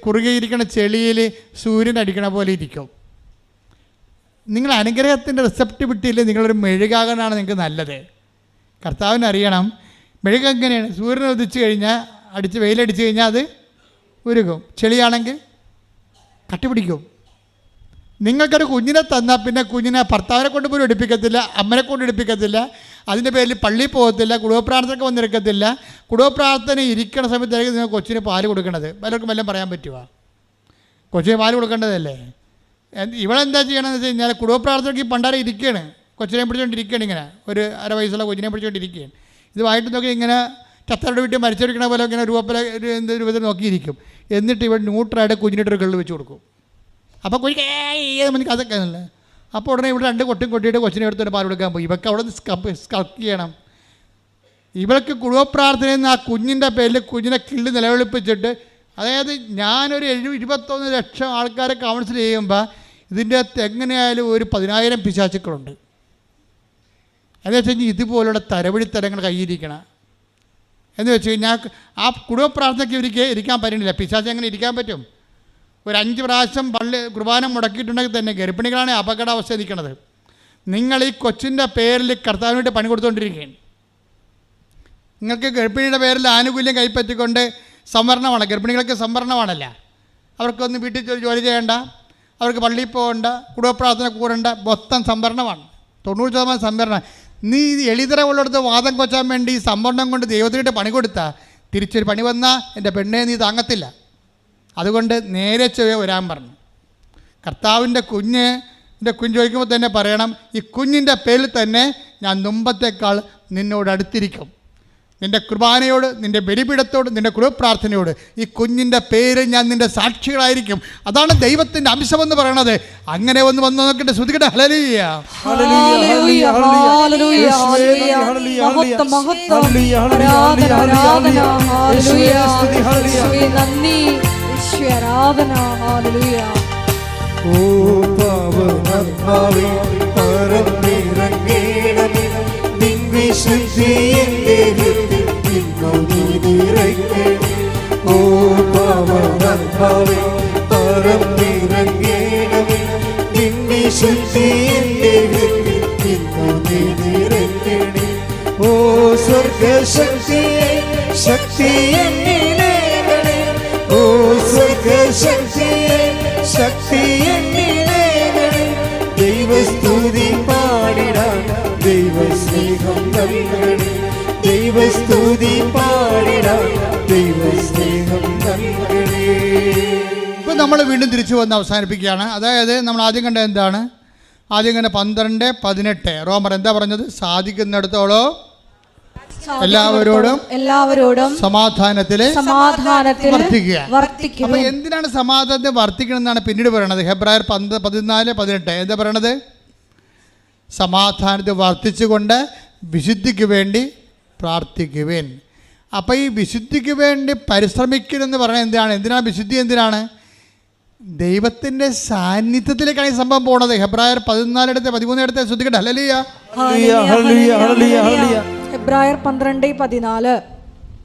കുറുകയിരിക്കണ ചെളിയിൽ സൂര്യൻ അടിക്കണ പോലെ ഇരിക്കും. നിങ്ങൾ അനുഗ്രഹത്തിൻ്റെ റിസപ്റ്റിവിറ്റിയിൽ നിങ്ങളൊരു മെഴുകാകാനാണ് നിങ്ങൾക്ക് നല്ലത്. കർത്താവിനറിയണം മെഴുക എങ്ങനെയാണ്. സൂര്യൻ ഉദിച്ച് കഴിഞ്ഞാൽ വെയിലടിച്ച് കഴിഞ്ഞാൽ അത് ഉരുകും. ചെളിയാണെങ്കിൽ കട്ടിപിടിക്കും. നിങ്ങൾക്കൊരു കുഞ്ഞിനെ തന്നാൽ പിന്നെ കുഞ്ഞിനെ ഭർത്താവിനെ കൊണ്ട് പോലും എടുപ്പിക്കത്തില്ല, അമ്മനെ കൊണ്ട് എടുപ്പിക്കത്തില്ല, അതിൻ്റെ പേരിൽ പള്ളിയിൽ പോകത്തില്ല, കുടുംബപ്രാർത്ഥനയ്ക്ക് വന്നിരിക്കത്തില്ല. കുടുംബപ്രാർത്ഥന ഇരിക്കുന്ന സമയത്തായിരിക്കും നിങ്ങൾ കൊച്ചിന് പാല് കൊടുക്കണത്. പലർക്കും വല്ലതും പറയാൻ പറ്റുമോ? കൊച്ചിന് പാല് കൊടുക്കേണ്ടതല്ലേ? ഇവളെന്താ ചെയ്യണമെന്ന് വെച്ച് കഴിഞ്ഞാൽ കുടുംബപ്രാർത്ഥനയ്ക്ക് ഈ പണ്ടാരം ഇരിക്കുകയാണ്, കൊച്ചിനെ പിടിച്ചുകൊണ്ടിരിക്കുകയാണ്, ഇങ്ങനെ ഒരു അര വയസ്സുള്ള കൊച്ചിനെ പിടിച്ചുകൊണ്ടിരിക്കുകയാണ്. ഇത് വായിട്ട് നോക്കി ഇങ്ങനെ ചത്തരുടെ വീട്ടിൽ മരിച്ചെടുക്കണ പോലെ ഇങ്ങനെ രൂപത്തിൽ നോക്കിയിരിക്കും. എന്നിട്ട് ഇവിടെ ന്യൂട്രായിട്ട് കുഞ്ഞിനിട്ടൊരു കള്ള് വെച്ച് കൊടുക്കും. അപ്പോൾ കുഞ്ഞിക്ക് എനിക്ക് അതൊക്കെ അല്ലേ. അപ്പോൾ ഉടനെ ഇവിടെ 2 കൊട്ടും കൊട്ടിയിട്ട് കൊച്ചിനെ എടുത്തിട്ട് പാൽ കൊടുക്കാൻ പോയി. ഇവർക്ക് അവിടെ സ്കൾക്ക് ചെയ്യണം. ഇവർക്ക് കുടുംബപ്രാർത്ഥനയിൽ നിന്ന് ആ കുഞ്ഞിൻ്റെ പേരിൽ കുഞ്ഞിനെ കിള്ളി നിലവിളിപ്പിച്ചിട്ട്, അതായത് ഞാനൊരു 21 ലക്ഷം ആൾക്കാരെ കൗൺസിൽ ചെയ്യുമ്പോൾ ഇതിൻ്റെ അകത്ത് എങ്ങനെയായാലും ഒരു 10,000 പിശാചുക്കളുണ്ട്. എന്ന് വെച്ച് കഴിഞ്ഞാൽ ഇതുപോലുള്ള തരവിടിത്തരങ്ങൾ കയ്യിരിക്കണം. എന്ന് വെച്ച് കഴിഞ്ഞാൽ ആ കുടുംബപ്രാർത്ഥനയ്ക്ക് ഇവർക്ക് ഇരിക്കാൻ പറ്റുന്നില്ല. പിശാച് എങ്ങനെ ഇരിക്കാൻ പറ്റും? ഒരു 5 പ്രാവശ്യം കുർബാന മുടക്കിയിട്ടുണ്ടെങ്കിൽ തന്നെ ഗർഭിണികളാണ് അപകടാവസ്ഥ നിൽക്കുന്നത്. നിങ്ങൾ ഈ കൊച്ചിൻ്റെ പേരിൽ കർത്താവിന് വേണ്ടി പണി കൊടുത്തുകൊണ്ടിരിക്കുകയാണ്. നിങ്ങൾക്ക് ഗർഭിണിയുടെ പേരിൽ ആനുകൂല്യം കൈപ്പറ്റിക്കൊണ്ട് സംവരണമാണ്. ഗർഭിണികൾക്ക് സംവരണമാണല്ല. അവർക്കൊന്ന് വീട്ടിൽ ജോലി ചെയ്യേണ്ട, അവർക്ക് പള്ളിയിൽ പോകേണ്ട, കുടുംബപ്രാർത്ഥന കൂടേണ്ട, മൊത്തം സംവരണമാണ്. 90% സംവരണം. നീ എളിതര ഉള്ളിടത്ത് വാദം കൊച്ചാൻ വേണ്ടി സംവരണം കൊണ്ട് ദൈവത്തിൻ്റെ പണി കൊടുത്താൽ തിരിച്ചൊരു പണി വന്നാൽ എൻ്റെ പെണ്ണെ നീ താങ്ങത്തില്ല. അതുകൊണ്ട് നേരെ വരാൻ പറഞ്ഞു. കർത്താവിൻ്റെ കുഞ്ഞിൻ്റെ കുഞ്ഞ് ചോദിക്കുമ്പോൾ തന്നെ പറയണം, ഈ കുഞ്ഞിൻ്റെ പേരിൽ തന്നെ ഞാൻ മുമ്പത്തേക്കാൾ നിന്നോട് അടുത്തിരിക്കും. നിൻ്റെ കുർബാനയോട്, നിൻ്റെ ബലിപീഠത്തോട്, നിൻ്റെ കുടുംബപ്രാർത്ഥനയോട് ഈ കുഞ്ഞിൻ്റെ പേര് ഞാൻ നിൻ്റെ സാക്ഷികളായിരിക്കും. അതാണ് ദൈവത്തിൻ്റെ അംശമെന്ന് പറയണത്. അങ്ങനെ ഒന്ന് വന്ന് നോക്കട്ടെ, ശ്രുതികട്ടെ. ഹല്ലേലൂയ, ഹല്ലേലൂയ, ഹല്ലേലൂയ, ഹല്ലേലൂയ, മഹത്വം, മഹത്വം, ആരാധന, ആരാധന, ഹല്ലേലൂയ, യേശുവേ നന്ദി, യേശുവേ ആരാധന, ഹല്ലേലൂയ. ഓ പാവനാത്മാവേ പരമിറങ്ങേണമേ, നിൻ വിശുദ്ധിയെ ഓ പാവനാത്മാവേ പരമിറങ്ങേണമേ, നിൻ വിശുദ്ധിയെ ഓ സ്വർഗശക്തിയെ ശക്തിയെ നീനേകണേ, ഓ സ്വർഗശക്തിയെ ശക്തിയെ നീനേകണേ, ദൈവസ്തുതി പാടിടാൻ ദൈവസ്നേഹം നൽകണേ, ദൈവസ്തുതി പാടിടാൻ ദൈവസ്നേഹം നൽകണേ. ഇപ്പോൾ നമ്മൾ വീണ്ടും തിരിച്ചു വന്ന് അവസാനിപ്പിക്കുകയാണ്. അതായത് നമ്മൾ ആദ്യം കണ്ട എന്താണ്? ആദ്യം കണ്ട 12:18 റോമർ എന്താ പറഞ്ഞത്? സാധിക്കുന്നിടത്തോളം എല്ലാവരോടും സമാധാനത്തിൽ വർത്തിക്കുക. അപ്പൊ എന്തിനാണ് സമാധാനത്തെ വർത്തിക്കണം എന്നാണ് പിന്നീട് പറയണത്. ഹെബ്രായർ 14:18 എന്താ പറയണത്? സമാധാനത്തെ വർത്തിച്ചുകൊണ്ട് വിശുദ്ധിക്ക് വേണ്ടി പ്രാർത്ഥിക്കുവേൻ. അപ്പോൾ ഈ വിശുദ്ധിക്ക് വേണ്ടി പരിശ്രമിക്കണമെന്ന് പറഞ്ഞാൽ എന്തിനാണ് വിശുദ്ധി? എന്തിനാണ്? ദൈവത്തിൻ്റെ സാന്നിധ്യത്തിലേക്കാണ് ഈ സംഭവം പോണത്. ഹെബ്രായർ 14:13 ശ്രദ്ധിക്കട്ടെ. ഹല്ലേലൂയ. ഹെബ്രായർ 12:14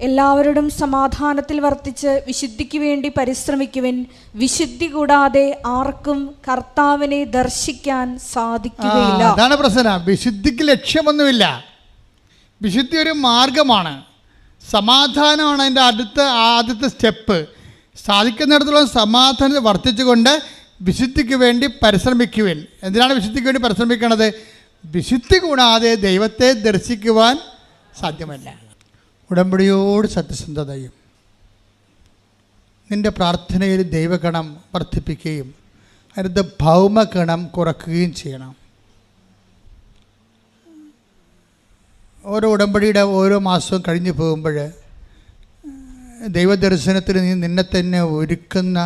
എല്ലാവരോടും സമാധാനത്തിൽ വർത്തിച്ച് വിശുദ്ധിക്ക് വേണ്ടി പരിശ്രമിക്കുവിൻ. വിശുദ്ധി കൂടാതെ ആർക്കും കർത്താവിനെ ദർശിക്കാൻ സാധിക്കുകയില്ല. അതാണ് പ്രശ്നം. വിശുദ്ധിക്ക് ലക്ഷ്യമൊന്നുമില്ല. വിശുദ്ധി ഒരു മാർഗമാണ്. സമാധാനമാണ് അതിൻ്റെ ആദ്യത്തെ സ്റ്റെപ്പ്. സാധിക്കുന്നിടത്തോളം സമാധാനത്തെ വർദ്ധിച്ചുകൊണ്ട് വിശുദ്ധിക്ക് വേണ്ടി പരിശ്രമിക്കുവിൻ. എന്തിനാണ് വിശുദ്ധിക്ക് വേണ്ടി പരിശ്രമിക്കുന്നത്? വിശുദ്ധി കൂടാതെ ദൈവത്തെ ദർശിക്കുവാൻ സാധ്യമല്ല. ഉടമ്പടിയോട് സത്യസന്ധതയും നിൻ്റെ പ്രാർത്ഥനയിൽ ദൈവഗണം വർദ്ധിപ്പിക്കുകയും അതിൻ്റെ ഭൗമഗണം കുറയ്ക്കുകയും ചെയ്യണം. ഓരോ ഉടമ്പടിയുടെ ഓരോ മാസവും കഴിഞ്ഞു പോകുമ്പോൾ ദൈവദർശനത്തിന് നീ നിന്നെ തന്നെ ഒരുക്കുന്ന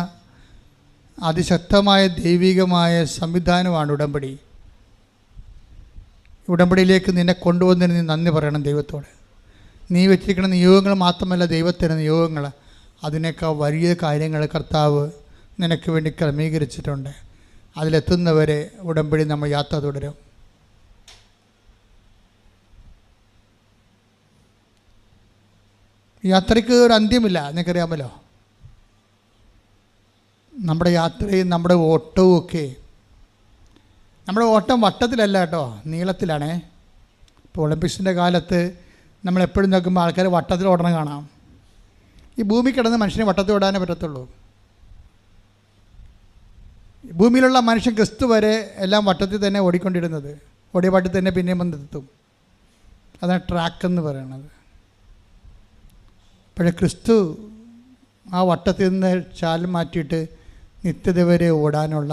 അതിശക്തമായ ദൈവികമായ സംവിധാനമാണ് ഉടമ്പടി. ഉടമ്പടിയിലേക്ക് നിന്നെ കൊണ്ടുവന്നതിന് നീ നന്ദി പറയണം ദൈവത്തോട്. നീ വെച്ചിരിക്കുന്ന നിയോഗങ്ങൾ മാത്രമല്ല ദൈവത്തിന് നിയോഗങ്ങൾ, അതിനേക്കാൾ വലിയ കാര്യങ്ങൾ കർത്താവ് നിനക്ക് വേണ്ടി ക്രമീകരിച്ചിട്ടുണ്ട്. അതിലെത്തുന്നവരെ ഉടമ്പടി നമ്മൾ യാത്ര തുടരും. യാത്രയ്ക്ക് ഒരു അന്ത്യമില്ല, നിനക്കറിയാമല്ലോ. നമ്മുടെ യാത്രയും നമ്മുടെ ഓട്ടവും ഒക്കെ, നമ്മുടെ ഓട്ടം വട്ടത്തിലല്ല കേട്ടോ, നീളത്തിലാണേ. ഇപ്പോൾ ഒളിമ്പിക്സിൻ്റെ കാലത്ത് നമ്മളെപ്പോഴും നോക്കുമ്പോൾ ആൾക്കാർ വട്ടത്തിൽ ഓടണം കാണാം. ഈ ഭൂമി കിടന്ന് മനുഷ്യനെ വട്ടത്തിൽ ഓടാനേ പറ്റത്തുള്ളൂ. ഭൂമിയിലുള്ള മനുഷ്യൻ ക്രിസ്തു വരെ എല്ലാം വട്ടത്തിൽ തന്നെ ഓടിക്കൊണ്ടിരുന്നത്. ഓടിയ പാട്ടിൽ തന്നെ പിന്നെയും വന്നെത്തും. അതാണ് ട്രാക്ക് എന്ന് പറയുന്നത്. പക്ഷേ ക്രിസ്തു ആ വട്ടത്തിൽ നിന്ന് ചാൽ മാറ്റിയിട്ട് നിത്യത വരെ ഓടാനുള്ള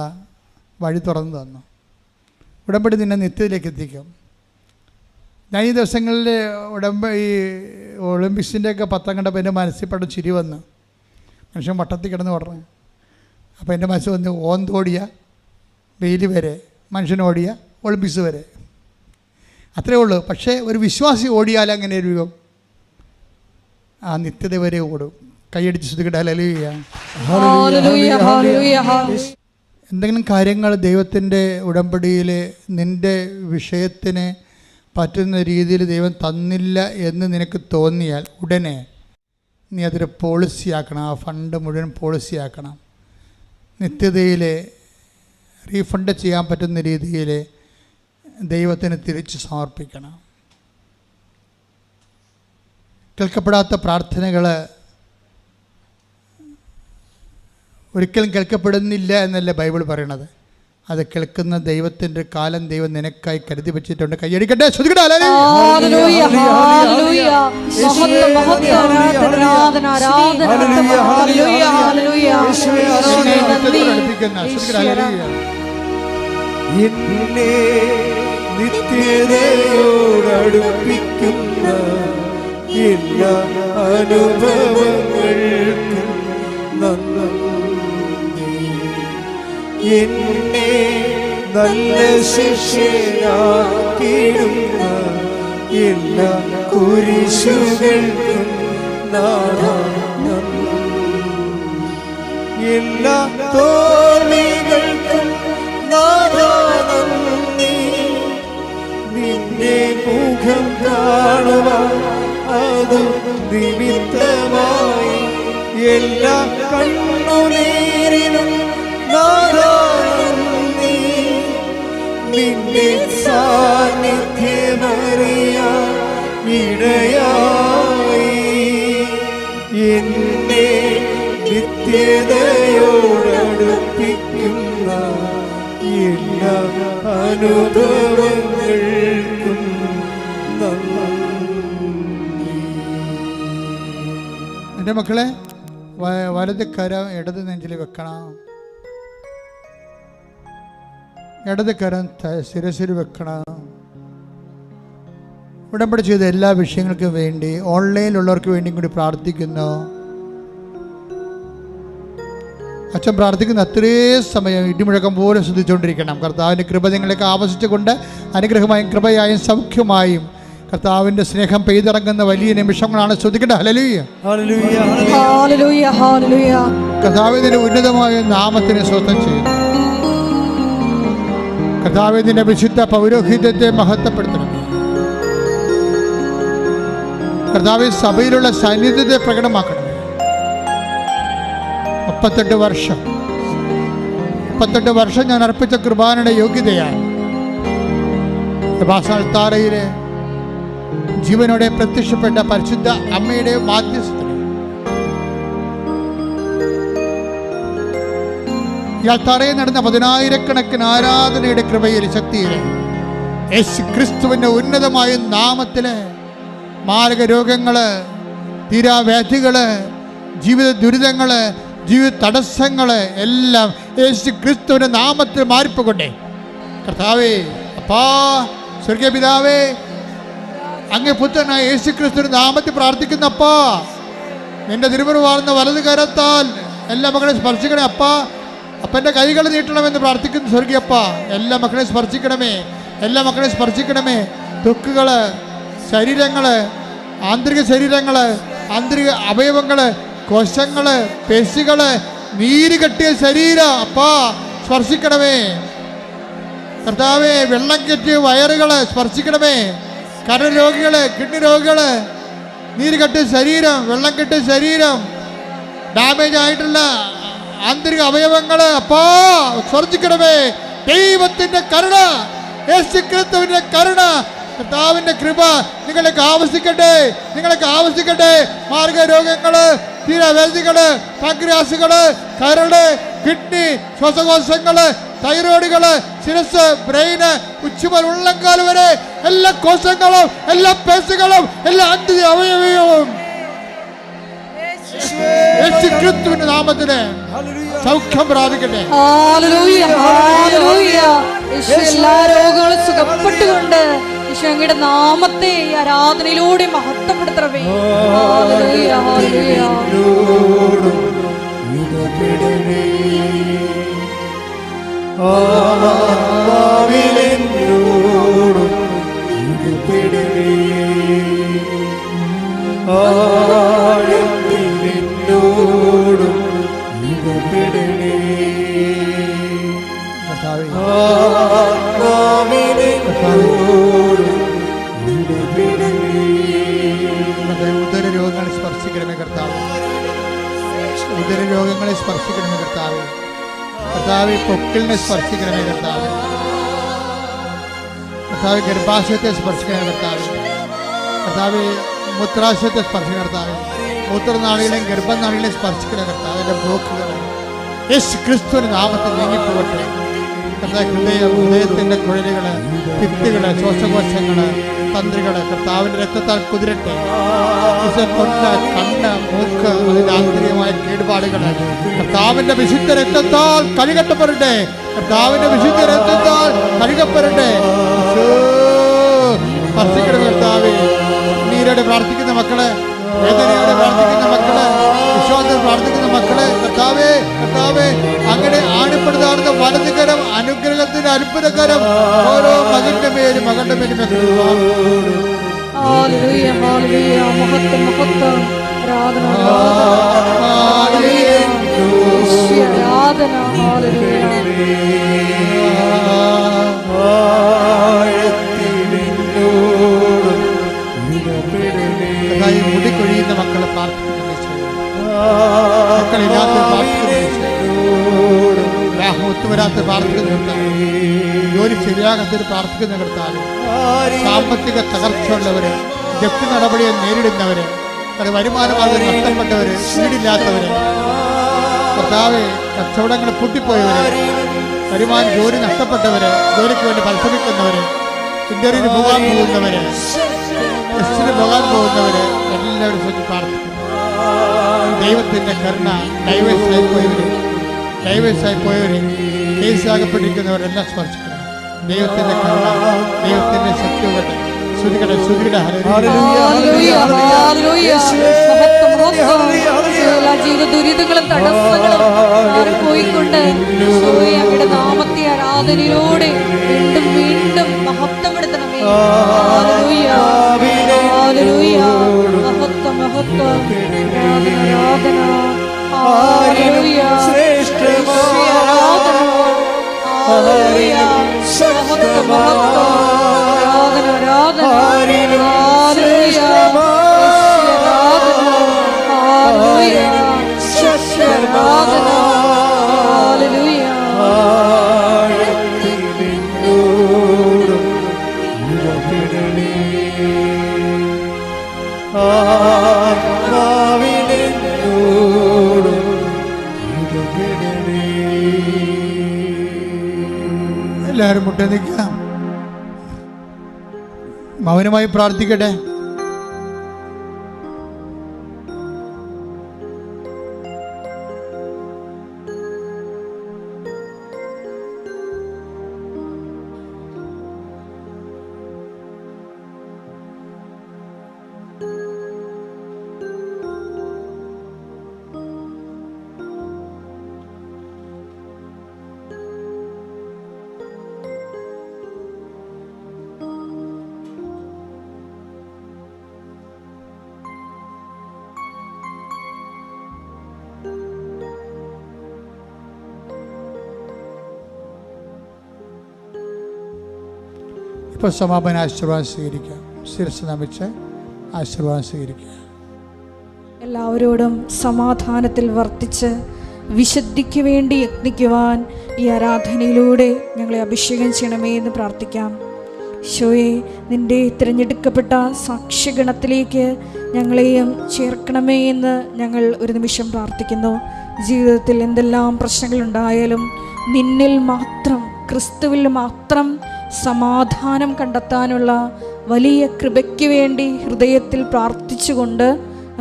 വഴി തുറന്നു തന്നു. ഉടമ്പടി നിന്നെ നിത്യതയിലേക്ക് എത്തിക്കും. ഞാൻ ഈ ദിവസങ്ങളിൽ ഈ ഒളിമ്പിക്സിൻ്റെയൊക്കെ പത്രം കണ്ടപ്പോൾ എൻ്റെ മനസ്സിൽ പെട്ടെന്ന് ചിരി വന്നു. മനുഷ്യൻ വട്ടത്തിൽ കിടന്ന് ഓടണം. അപ്പോൾ എൻ്റെ മനസ്സിൽ വന്ന് ഓന്തോടിയ വെയിൽ വരെ, മനുഷ്യനോടിയ ഒളിമ്പിക്സ് വരെ, അത്രയേ ഉള്ളൂ. പക്ഷേ ഒരു വിശ്വാസി ഓടിയാൽ അങ്ങനെ ഒരു ആ നിത്യത വരെ ഓടും. കൈയടിച്ച് ശ്രദ്ധിക്കട്ടെ. ഹല്ലേലൂയ. എന്തെങ്കിലും കാര്യങ്ങൾ ദൈവത്തിൻ്റെ ഉടമ്പടിയിൽ നിൻ്റെ വിഷയത്തിന് പറ്റുന്ന രീതിയിൽ ദൈവം തന്നില്ല എന്ന് നിനക്ക് തോന്നിയാൽ ഉടനെ നീ അതൊരു പോളിസിയാക്കണം. ആ ഫണ്ട് മുഴുവൻ പോളിസിയാക്കണം. നിത്യതയിൽ റീഫണ്ട് ചെയ്യാൻ പറ്റുന്ന രീതിയിൽ ദൈവത്തിന് തിരിച്ച് സമർപ്പിക്കണം. കേൾക്കപ്പെടാത്ത പ്രാർത്ഥനകൾ ഒരിക്കലും കേൾക്കപ്പെടുന്നില്ല എന്നല്ല ബൈബിൾ പറയണത്. അത് കേൾക്കുന്ന ദൈവത്തിൻ്റെ കാലം ദൈവം നിനക്കായി കരുതി വെച്ചിട്ടുണ്ട്. കൈയടിക്കട്ടെ. നിത്യതയോടടുപ്പിക്കുന്ന എല്ലാ അനുഭവങ്ങൾക്കും നന്ദി. എന്നെ നല്ല ശിഷ്യനാക്കിയിടുന്ന എല്ലാ കുരിശുകൾക്കും നാഥാ നന്ദി. എല്ലാ തോൽവികൾക്കും നാഥാ നന്ദി. നിന്റെ മുഖം കാണുവാൻ അത് നിമിത്തമായി എല്ലാ കണ്ണുനീരിനും നാഥാ നന്ദി. നിന്റെ സാന്നിധ്യമറിയാൻ ഇടയായി എന്നെ നിത്യതയോടടുപ്പിക്കുന്ന എല്ലാ അനുഭവങ്ങൾക്കും നന്ദി. എൻ്റെ മക്കളെ, വലത് കരം ഇടത് നെഞ്ചിൽ വെക്കണം. ഇടത് കരം ശിരസിൽ വെക്കണം. ഉടമ്പടി ചെയ്ത എല്ലാ വിഷയങ്ങൾക്കും വേണ്ടി ഓൺലൈനിലുള്ളവർക്ക് വേണ്ടിയും കൂടി പ്രാർത്ഥിക്കുന്നു. അച്ഛൻ പ്രാർത്ഥിക്കുന്ന അത്രയും സമയം ഇടിമുഴക്കം പോലെ ശ്രദ്ധിച്ചുകൊണ്ടിരിക്കണം. കർത്താവിൻ്റെ കൃപ നിങ്ങളെയൊക്കെ ആവശ്യിച്ചുകൊണ്ട് അനുഗ്രഹമായും കൃപയായും സൗഖ്യമായും കർത്താവിൻ്റെ സ്നേഹം പെയ്തിറങ്ങുന്ന വലിയ നിമിഷങ്ങളാണ്. ശ്രദ്ധിക്കട്ടെ. ഹല്ലേലൂയ, ഹല്ലേലൂയ, ഹല്ലേലൂയ, ഹല്ലേലൂയ. കർത്താവിൻ്റെ ഉന്നതമായ നാമത്തിന് സ്വന്തം ചെയ്യുന്നു. കർത്താവിൻ്റെ വിശുദ്ധ പൗരോഹിത്യത്തെ മഹത്വപ്പെടുത്തണം. കർത്താവ് സഭയിലുള്ള സാന്നിധ്യത്തെ പ്രകടമാക്കണം. 38 വർഷം ഞാൻ അർപ്പിച്ച കൃപാനയുടെ യോഗ്യതയായി അൾത്താരയിലെ ജീവനോടെ പ്രത്യക്ഷപ്പെട്ട പരിശുദ്ധ അമ്മയുടെ മാധ്യസ്ഥത ഈ അൾത്താരയിൽ നടന്ന 10,000-കണക്കിന് ആരാധനയുടെ കൃപയിൽ ശക്തിയില് യേശു ക്രിസ്തുവിന്റെ ഉന്നതമായ നാമത്തില് മാരക രോഗങ്ങള്, തീരാവ്യാധികള്, ജീവിത ദുരിതങ്ങള്, ജീവിത തടസ്സങ്ങള് എല്ലാം യേശു ക്രിസ്തുവിന്റെ നാമത്തിൽ മാറിപ്പോകൊണ്ടേ. കർത്താവേ, അപ്പാ, സ്വർഗീയ പിതാവേ, അങ്ങേ പുത്രനായ യേശു ക്രിസ്തുവിന്റെ നാമത്തിൽ പ്രാർത്ഥിക്കുന്നപ്പാ, നിന്റെ തിരുമുറിവാർന്ന വലതു കരത്താൽ എല്ലാ മക്കളെ സ്പർശിക്കണേ അപ്പാ. അപ്പൻ്റെ കൈകൾ നീട്ടണമെന്ന് പ്രാർത്ഥിക്കുന്നു സ്വർഗീയപ്പ. എല്ലാ മക്കളെ സ്പർശിക്കണമേ, എല്ലാ മക്കളെ സ്പർശിക്കണമേ. ത്വക്കുകള്, ശരീരങ്ങള്, ആന്തരിക ശരീരങ്ങള്, ആന്തരിക അവയവങ്ങള്, കോശങ്ങള്, പേശികള്, നീര് കെട്ടിയ ശരീരം അപ്പാ സ്പർശിക്കണമേ. കർത്താവേ, വെള്ളം കെട്ടിയ വയറുകള് സ്പർശിക്കണമേ. കരൾ രോഗികള്, കിഡ്നി രോഗികള്, നീര് കെട്ടിയ ശരീരം, വെള്ളം കെട്ടിയ ശരീരം, ഡാമേജ് ആയിട്ടുള്ള ആന്തരിക അവയവങ്ങള് അപ്പാ സ്പർശിക്കണമേ. ദൈവത്തിന്റെ കരുണ, യേശു ക്രിസ്തുവിന്റെ കരുണ, കർത്താവിന്റെ കൃപ നിങ്ങൾക്ക് ആവശ്യിക്കട്ടെ, നിങ്ങൾക്ക് ആവശ്യിക്കട്ടെ. മാർഗരോഗങ്ങള്, തീരാവ്യാധികള്, പാൻക്രിയാസുകള്, കരള്, കിഡ്നി, ശ്വാസകോശങ്ങള്, തൈറോയിഡുകള്, ശിരസ്, ബ്രെയിന്, ഉച്ചുമുതൽ ഉള്ളങ്കാൽ വരെ എല്ലാ കോശങ്ങളും, എല്ലാ പേശികളും, എല്ലാ ആന്തരിക അവയവങ്ങളും യേശു ക്രിസ്തുവിന്റെ നാമത്തിന് സൗഖ്യം പ്രാപിക്കട്ടെ. Hallelujah, hallelujah. യേശു എല്ലാ രോഗങ്ങളും സുഖപ്പെട്ടുകൊണ്ട് യേശു അങ്ങയുടെ നാമത്തെ ഈ ആരാധനയിലൂടെ മഹത്വപ്പെടുത്തണമേ. Hallelujah, hallelujah. ഉദരരോഗങ്ങളെ സ്പർശിക്കണമേ കർത്താവ്, ഉദരരോഗങ്ങളെ സ്പർശിക്കണമേ കർത്താവ്. കർത്താവ് പൊക്കിളിനെ സ്പർശിക്കണമേ കർത്താവ്. കർത്താവ് ഗർഭാശയത്തെ സ്പർശിക്കണമേ കർത്താവ്. കർത്താവ് മൂത്രാശയത്തെ സ്പർശിക്കണ കർത്താവ്. മൂത്രനാളികളെയും ഗർഭനാളികളെയും സ്പർശിക്കണ കർത്താവിൻ്റെ ബ്ലോക്കുകൾ യേശു ക്രിസ്തുവിന്റെ നാമത്തിൽ നീങ്ങിപ്പോകട്ടെ. ഹൃദയത്തിന്റെ കുഴലുകള്, ഭിത്തികള്, ശ്വാസകോശങ്ങള്, തന്ത്രികള് കർത്താവിന്റെ രക്തത്താൽ കുതിരട്ടെ. തൊണ്ട, കണ്ണ്, മൂക്ക്, അതിന്റെ ആന്തരികമായ കേടുപാടുകള് കർത്താവിന്റെ വിശുദ്ധ രക്തത്താൽ കഴുകപ്പെടട്ടെ. കർത്താവിന്റെ വിശുദ്ധ രക്തത്താൽ കഴുകപ്പെടട്ടെ. സ്പർശിക്കണം കർത്താവേ. നീരോടെ പ്രാർത്ഥിക്കുന്ന മക്കള്, വേദനയോടെ പ്രാർത്ഥിക്കുന്ന മക്കള്, വിശ്വാസത്തിൽ പ്രാർത്ഥിക്കുന്ന മക്കളെ കർത്താവേ, കർത്താവേ, അങ്ങനെ ആണിപ്പെടുത്താറുന്ന വലതുകരം, അനുഗ്രഹത്തിന്റെ അത്ഭുതകരം ഓരോ മകന്റെ മേലും മകളുടെ മേലും ഹല്ലേലൂയ, ഹല്ലേലൂയ. മഹത്വം, മഹത്വം. ആരാധന, ആരാധന, ഹല്ലേലൂയ. മുടിക്കൊഴിയുന്ന മക്കളെ പ്രാർത്ഥിക്കുന്നു, മക്കളില്ലാത്ത പ്രാർത്ഥിക്കുന്നു, ഒത്തുവരാത്ത പ്രാർത്ഥിക്കുന്ന കർത്താവ്, ജോലി ശരിയാകാത്ത പ്രാർത്ഥിക്കുന്ന കർത്താവ്, സാമ്പത്തിക തകർച്ചയുള്ളവര്, ജപ്തി നടപടിയെ നേരിടുന്നവര്, വരുമാനമാർഗം നഷ്ടപ്പെട്ടവര്, വീടില്ലാത്തവര് കർത്താവ്, കച്ചവടങ്ങൾ പൊട്ടിപ്പോയവര്, ജോലി നഷ്ടപ്പെട്ടവര്, ജോലിക്ക് വേണ്ടി പരിശ്രമിക്കുന്നവര്, ഇന്റർവ്യൂവിന് പോകാൻ പോകുന്നവര്, ടെസ്റ്റിന് പോകാൻ പോകുന്നവര് എല്ലാവരും സ്വന്തം പ്രാർത്ഥിക്കുന്നു. ദൈവത്തിന്റെ കരുണ, ഡൈവേഴ്സായി പോയവര്, കേസാകപ്പെട്ടിരിക്കുന്നവരെല്ലാം സ്പർശിക്കണം. ദൈവത്തിന്റെ കരുണ, ദൈവത്തിന്റെ ശക്തിയുടെ ശ്രുതികട എല്ലാ ജീവിത ദുരിതങ്ങളും തടസ്സങ്ങളും മാറിപ്പോയിക്കൊണ്ട് അങ്ങയുടെ നാമത്തെ ആരാധനയിലൂടെ വീണ്ടും വീണ്ടും മഹത്വപ്പെടുത്തണമേ. ഹല്ലേലൂയ. ആരാധന ആരിലും ശ്രേഷ്ഠമാം ആരിലും ശക്തമാം ആരിലും ആഴത്തിലെന്നോടും ഇടപെടണേ ആത്മാവിലെന്നോടും ഇടപെടണേ. എല്ലാവരും മുട്ട നിൽക്കാം, മൗനമായി പ്രാർത്ഥിക്കട്ടെ. ഇപ്പോൾ സമാപന ആശീർവാദം സ്വീകരിക്കാം. ശിരസ് നമിച്ച് ആശീർവാദം സ്വീകരിക്കുക. എല്ലാവരോടും സമാധാനത്തിൽ വർത്തിച്ച് വിശുദ്ധിക്ക് വേണ്ടി യത്നിക്കുവാൻ ഈ ആരാധനയിലൂടെ ഞങ്ങളെ അഭിഷേകം ചെയ്യണമേ എന്ന് പ്രാർത്ഥിക്കാം. ഈശോയെ, നിൻ്റെ തിരഞ്ഞെടുക്കപ്പെട്ട സാക്ഷ്യഗണത്തിലേക്ക് ഞങ്ങളെയും ചേർക്കണമേ എന്ന് ഞങ്ങൾ ഒരു നിമിഷം പ്രാർത്ഥിക്കുന്നു. ജീവിതത്തിൽ എന്തെല്ലാം പ്രശ്നങ്ങളുണ്ടായാലും നിന്നിൽ മാത്രം, ക്രിസ്തുവിൽ മാത്രം സമാധാനം കണ്ടെത്താനുള്ള വലിയ കൃപയ്ക്ക് വേണ്ടി ഹൃദയത്തിൽ പ്രാർത്ഥിച്ചുകൊണ്ട്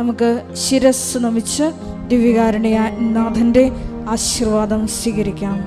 നമുക്ക് ശിരസ് നമിച്ച് ദിവ്യകാരുണ്യനാഥൻ്റെ ആശീർവാദം സ്വീകരിക്കാം.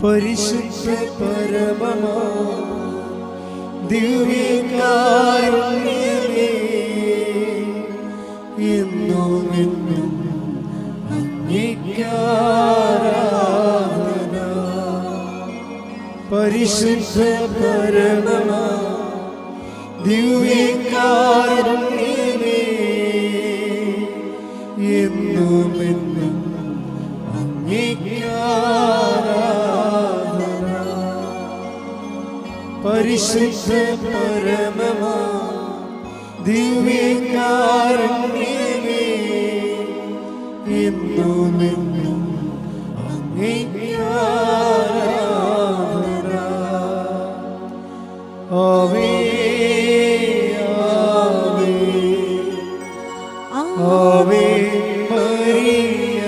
പരിശുദ്ധ പരമമാ ദിവ്യകാരുണ്യമേ, എന്നും എന്നും അങ്ങേയ്ക്കാരാധന. പരിശുദ്ധ പരമമാ ദിവ്യകാരുണ്യമേ, എന്നും എന്നും അങ്ങേയ്ക്കാരാധന. പരിശുദ്ധ പരമമാ ദിവ്യകാരുണ്യമേ, എന്നും എന്നും അങ്ങേയ്ക്കാരാധന. ആവേ ആവേ ആവേ മരിയ.